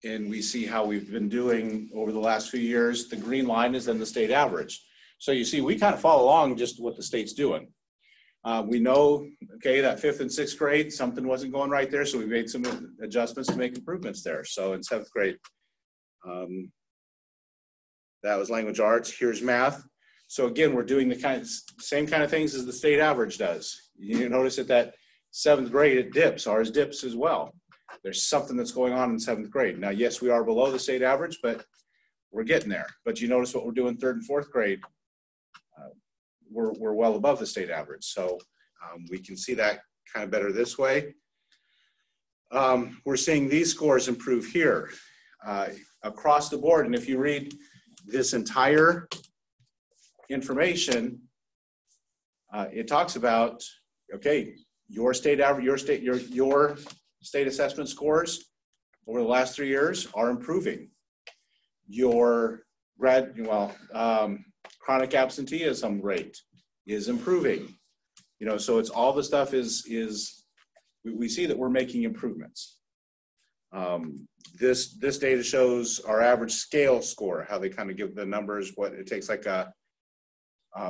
S21: And we see how we've been doing over the last few years. The green line is then the state average. So you see, we kind of follow along just what the state's doing. We know, okay, that 5th and 6th grade, something wasn't going right there, so we made some adjustments to make improvements there. So in 7th grade, that was language arts. Here's math. So again, we're doing the same kind of things as the state average does. You notice at that 7th grade, it dips. Ours dips as well. There's something that's going on in 7th grade. Now, yes, we are below the state average, but we're getting there. But you notice what we're doing 3rd and 4th grade. We're well above the state average. So we can see that kind of better this way. We're seeing these scores improve here across the board. And if you read this entire information, it talks about, okay, your state average, your state assessment scores over the last 3 years are improving. Your chronic absenteeism rate is improving. You know, so it's all the stuff we see that we're making improvements. This data shows our average scale score, how they kind of give the numbers, what it takes like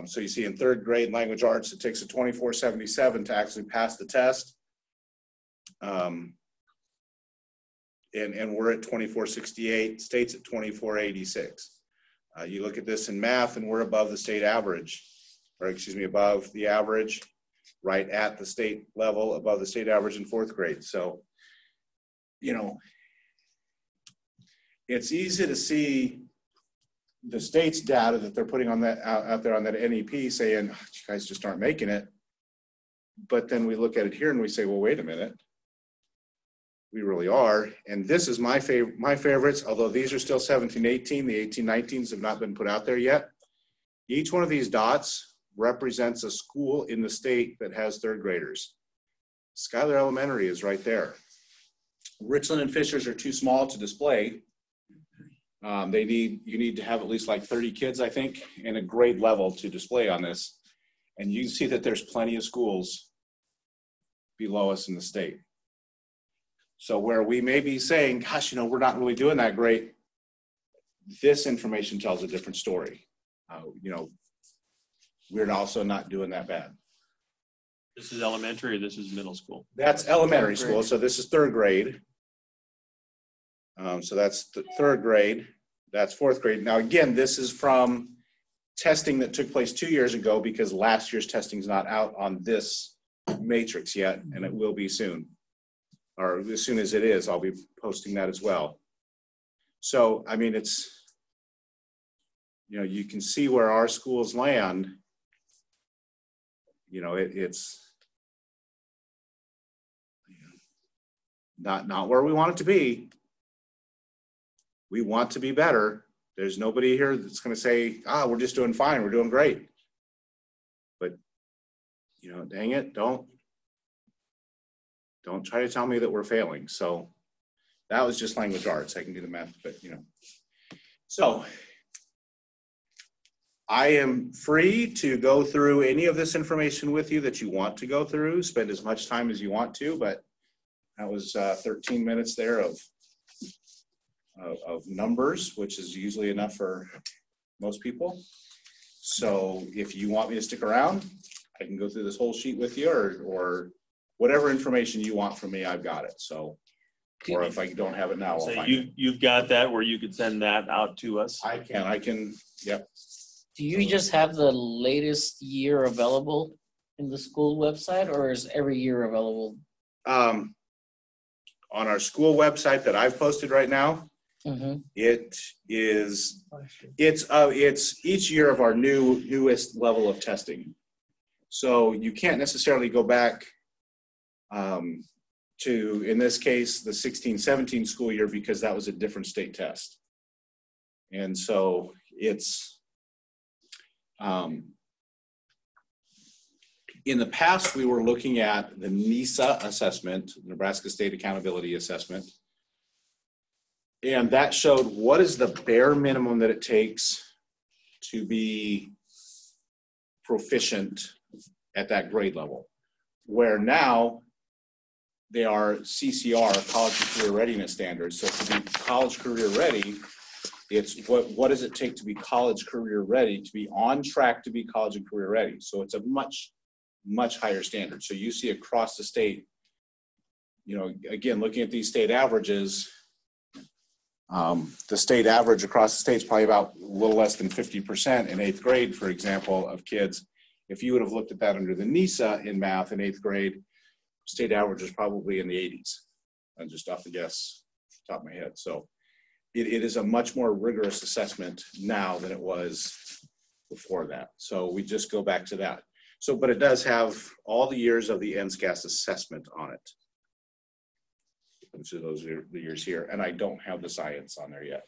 S21: so you see in 3rd grade language arts, it takes a 2477 to actually pass the test. And we're at 2468, state's at 2486. You look at this in math and we're above the state average, or excuse me, above the average, right at the state level, above the state average in 4th grade. So, you know, it's easy to see the state's data that they're putting on that out there on that NEP saying, oh, you guys just aren't making it. But then we look at it here and we say, well, wait a minute. We really are. And this is my favorites, although these are still 17, 18. The 18, 19s have not been put out there yet. Each one of these dots represents a school in the state that has 3rd graders. Schuyler Elementary is right there. Richland and Fishers are too small to display. You need to have at least like 30 kids, I think, in a grade level to display on this. And you see that there's plenty of schools below us in the state. So where we may be saying, gosh, you know, we're not really doing that great, this information tells a different story. You know, we're also not doing that bad.
S1: This is elementary or this is middle school?
S21: That's elementary school. So this is 3rd grade.
S9: So that's the third grade. That's fourth grade. Now, again, this is from testing that took place 2 years ago because last year's testing is not out on this matrix yet, and it will be soon. Or as soon as it is, I'll be posting that as well. So, I mean, it's, you know, you can see where our schools land. You know, it's not where we want it to be. We want to be better. There's nobody here that's going to say, we're just doing fine, we're doing great. But, you know, dang it, don't try to tell me that we're failing. So that was just language arts. I can do the math, but, you know. So I am free to go through any of this information with you that you want to go through, spend as much time as you want to, but that was 13 minutes there of numbers, which is usually enough for most people. So if you want me to stick around, I can go through this whole sheet with you, or whatever information you want from me, I've got it. So, or if I don't have it now, I'll
S1: So
S9: find it.
S1: you've got that where you could send that out to us?
S9: I can, yep.
S4: Do you just have the latest year available in the school website, or is every year available?
S9: On our school website that I've posted right now, it's each year of our newest level of testing. So you can't necessarily go back to, in this case, the 16-17 school year, because that was a different state test. And so it's, in the past, we were looking at the NESA assessment, Nebraska State Accountability Assessment. And that showed what is the bare minimum that it takes to be proficient at that grade level. Where now they are CCR, College and Career Readiness Standards. So to be college career ready, it's what does it take to be college career ready, to be on track to be college and career ready. So it's a much higher standard. So you see across the state, you know, again, looking at these state averages, the state average across the state is probably about a little less than 50% in 8th grade, for example, of kids. If you would have looked at that under the NESA in math in 8th grade, state average is probably in the 80s. I'm just off the top of my head. So it is a much more rigorous assessment now than it was before that. So we just go back to that. So, but it does have all the years of the NSCAS assessment on it, which are those are the years here. And I don't have the science on there yet.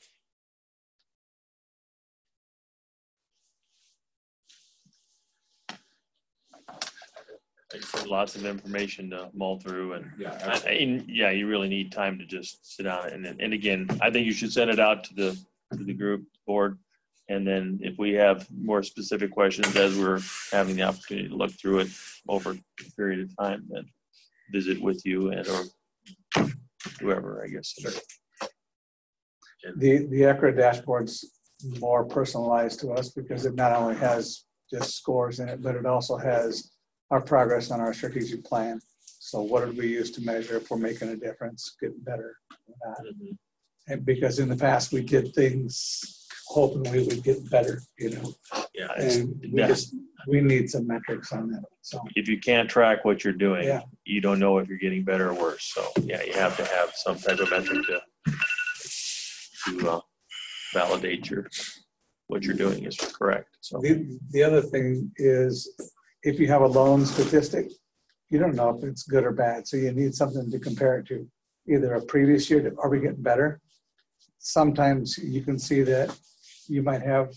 S1: Lots of information to mull through, and
S9: yeah,
S1: you really need time to just sit down and again, I think you should send it out to the group board, and then if we have more specific questions as we're having the opportunity to look through it over a period of time, then visit with you and or whoever, I guess. Sure.
S5: The ECRA dashboard's more personalized to us because it not only has just scores in it, but it also has our progress on our strategic plan. So what did we use to measure if we're making a difference, getting better? And because in the past we did things hoping we would get better, you know.
S1: Yeah.
S5: And we need some metrics on that. So
S1: if you can't track what you're doing, you don't know if you're getting better or worse. So yeah, you have to have some type of metric to validate what you're doing is correct. So
S5: the other thing is, if you have a lone statistic, you don't know if it's good or bad. So you need something to compare it to. Either a previous year, are we getting better? Sometimes you can see that you might have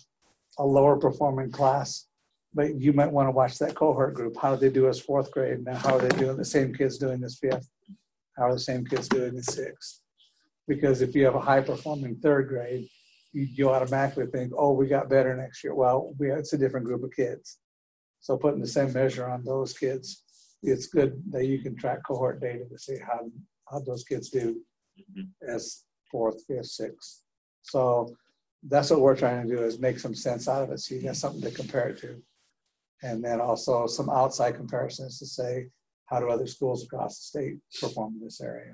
S5: a lower performing class, but you might want to watch that cohort group. How do they do as 4th grade? Now, how are they doing? The same kids doing this 5th? How are the same kids doing the 6th? Because if you have a high performing 3rd grade, you automatically think, oh, we got better next year. Well, it's a different group of kids. So putting the same measure on those kids, it's good that you can track cohort data to see how those kids do as 4th, 5th, 6th. So that's what we're trying to do, is make some sense out of it so you got something to compare it to. And then also some outside comparisons to say, how do other schools across the state perform in this area?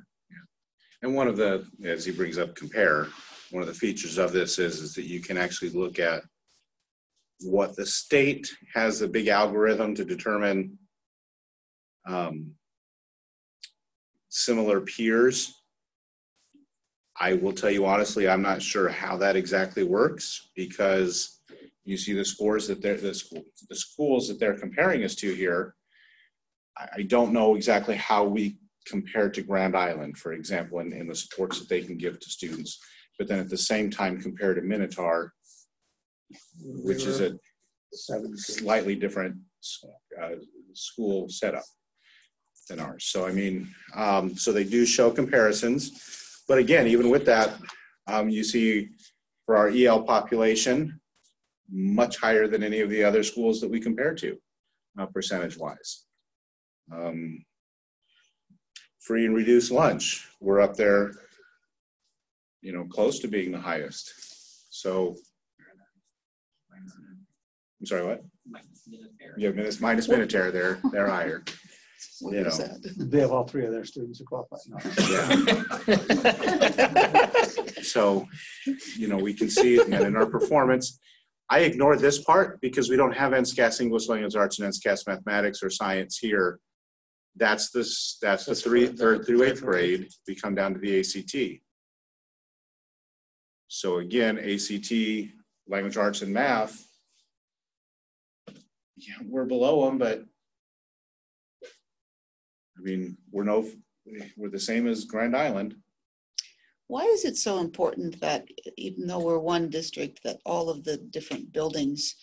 S21: And one of the, as he brings up compare, one of the features of this is that you can actually look at what the state has a big algorithm to determine similar peers. I will tell you honestly, I'm not sure how that exactly works, because you see the scores that the schools that they're comparing us to here. I don't know exactly how we compare to Grand Island, for example, in the supports that they can give to students, but then at the same time compare to Minotaur, which is a slightly different school setup than ours. So I mean, so they do show comparisons, but again, even with that, you see for our EL population, much higher than any of the other schools that we compare to, percentage-wise. Free and reduced lunch, we're up there, you know, close to being the highest. So, I'm sorry, what? Yeah, minus Minotaur, they're higher.
S2: What
S21: you
S2: is
S21: know.
S2: that?
S5: They have all three of their students who qualify.
S21: Yeah. So, you know, we can see it in our performance. I ignore this part because we don't have NSCAS English Language Arts and NSCAS Mathematics or Science here. That's the third through eighth grade. We come down to the ACT. So again, ACT, Language Arts and Math, yeah, we're below them, but I mean, we're the same as Grand Island.
S2: Why is it so important that even though we're one district, that all of the different buildings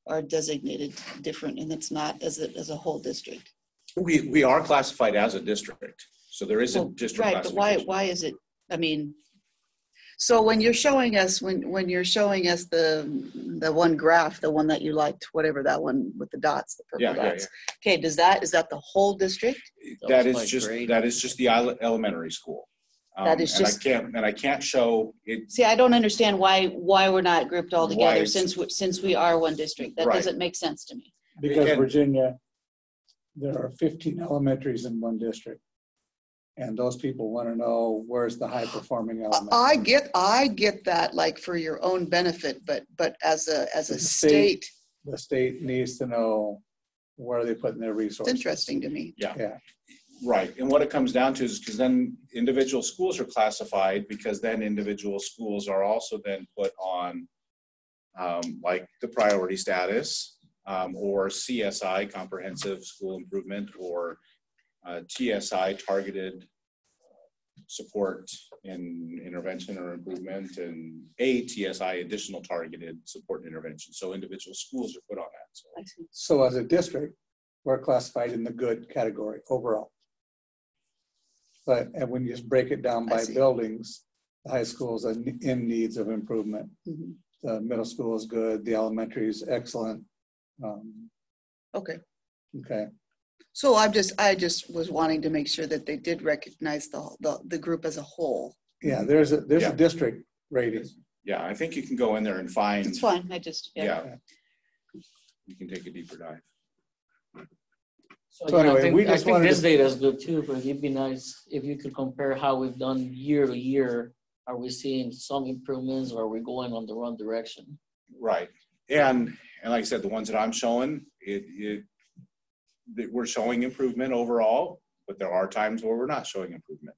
S2: are designated different, and it's not as a whole district?
S21: We are classified as a district, so there is a district
S2: right, but why is it? I mean, so when you're showing us when you're showing us the one graph, the one that you liked, whatever that one with the dots, the purple dots. Yeah. Okay, is that the whole district?
S21: That is just the elementary school.
S2: That is just.
S21: I can't show it.
S2: See, I don't understand why we're not grouped all together since we are one district. That doesn't make sense to me.
S5: Because Virginia, there are 15 elementaries in one district, and those people want to know where's the high performing element.
S2: I get that, like for your own benefit, but as a state,
S5: the state needs to know where they putting their resources.
S2: It's interesting to me.
S21: Yeah. Right, and what it comes down to is because then individual schools are classified, because then individual schools are also then put on like the priority status or CSI, comprehensive school improvement, or TSI, targeted support in intervention or improvement, and ATSI, additional targeted support and intervention. So individual schools are put on that.
S5: So as a district, we're classified in the good category overall. But when you just break it down by buildings, the high school is in needs of improvement.
S2: Mm-hmm.
S5: The middle school is good. The elementary is excellent.
S2: Okay.
S5: Okay.
S2: So I just was wanting to make sure that they did recognize the group as a whole.
S5: Yeah, there's a district rating.
S21: Yeah, I think you can go in there and find.
S2: It's fine. I just
S21: You can take a deeper dive.
S4: So anyway, I think this data is good too, but it'd be nice if you could compare how we've done year to year. Are we seeing some improvements, or are we going on the wrong direction?
S21: Right, and like I said, the ones that I'm showing, we're showing improvement overall, but there are times where we're not showing improvement.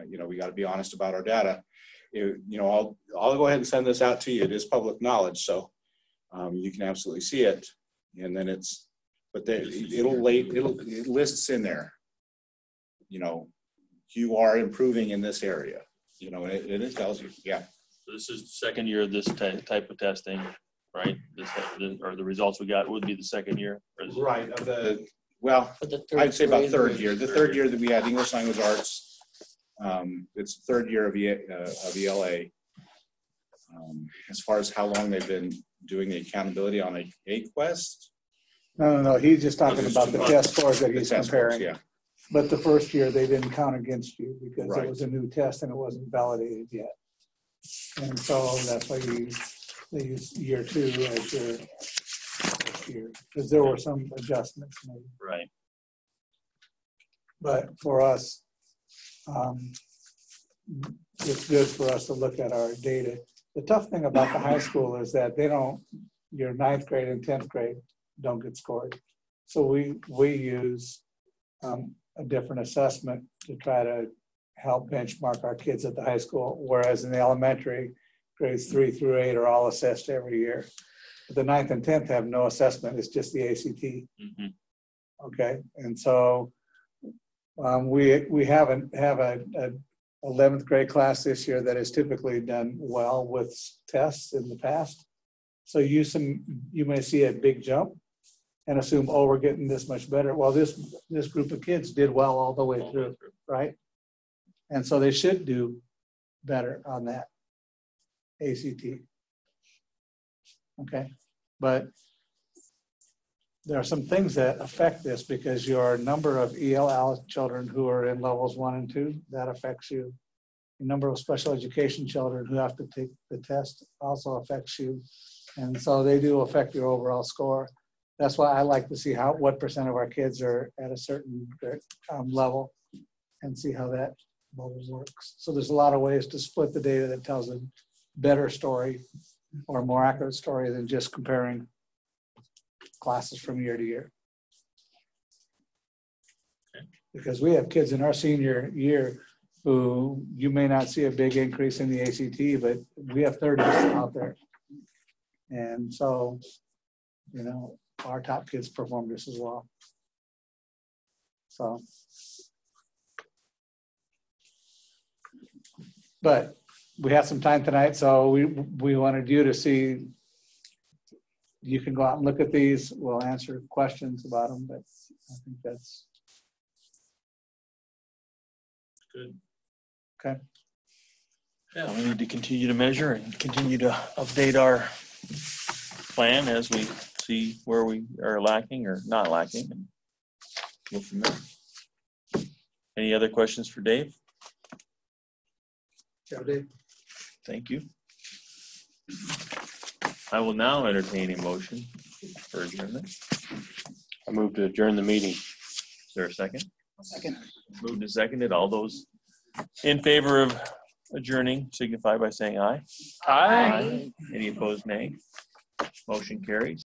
S21: You know, we got to be honest about our data. You know, I'll go ahead and send this out to you. It is public knowledge, so you can absolutely see it, and then it's. But it lists in there, you know, you are improving in this area, you know, and it tells you, yeah.
S1: So this is the second year of this type of testing, right? Or the results we got would be the second year.
S21: Right. I'd say about third year. The third year that we had English Language Arts, it's the third year of ELA. As far as how long they've been doing the accountability on a quest.
S5: No. He's just talking about the test scores that he's comparing.
S21: Yeah.
S5: But the first year they didn't count against you because it was a new test and it wasn't validated yet. And so that's why they use year 2 as your first year, because there were some adjustments made.
S1: Right.
S5: But for us, it's good for us to look at our data. The tough thing about the high school is that they don't, your 9th grade and 10th grade don't get scored. So we use a different assessment to try to help benchmark our kids at the high school, whereas in the elementary, grades 3 through 8 are all assessed every year. But the 9th and 10th have no assessment, it's just the ACT.
S1: Mm-hmm.
S5: Okay, and so we have a 11th grade class this year that has typically done well with tests in the past. So you may see a big jump and assume, oh, we're getting this much better. Well, this group of kids did well all the way through, right? And so they should do better on that ACT. Okay, but there are some things that affect this because your number of ELL children who are in levels 1 and 2, that affects you. The number of special education children who have to take the test also affects you. And so they do affect your overall score. That's why I like to see what percent of our kids are at a certain level and see how that bubble works. So there's a lot of ways to split the data that tells a better story or a more accurate story than just comparing classes from year to year. Because we have kids in our senior year who you may not see a big increase in the ACT, but we have 30 out there. And so, you know, our top kids perform just as well. So, but we have some time tonight, so we wanted you to see. You can go out and look at these. We'll answer questions about them, but I think that's
S1: good.
S5: Okay.
S1: Yeah, we need to continue to measure and continue to update our plan as we see where we are lacking or not lacking, and go from there. Any other questions for Dave?
S5: Yeah, Dave.
S1: Thank you. I will now entertain a motion for adjournment.
S8: I move to adjourn the meeting.
S1: Is there a second?
S2: Second.
S1: Moved and seconded. All those in favor of adjourning signify by saying aye.
S2: Aye.
S1: Any opposed, nay. Motion carries.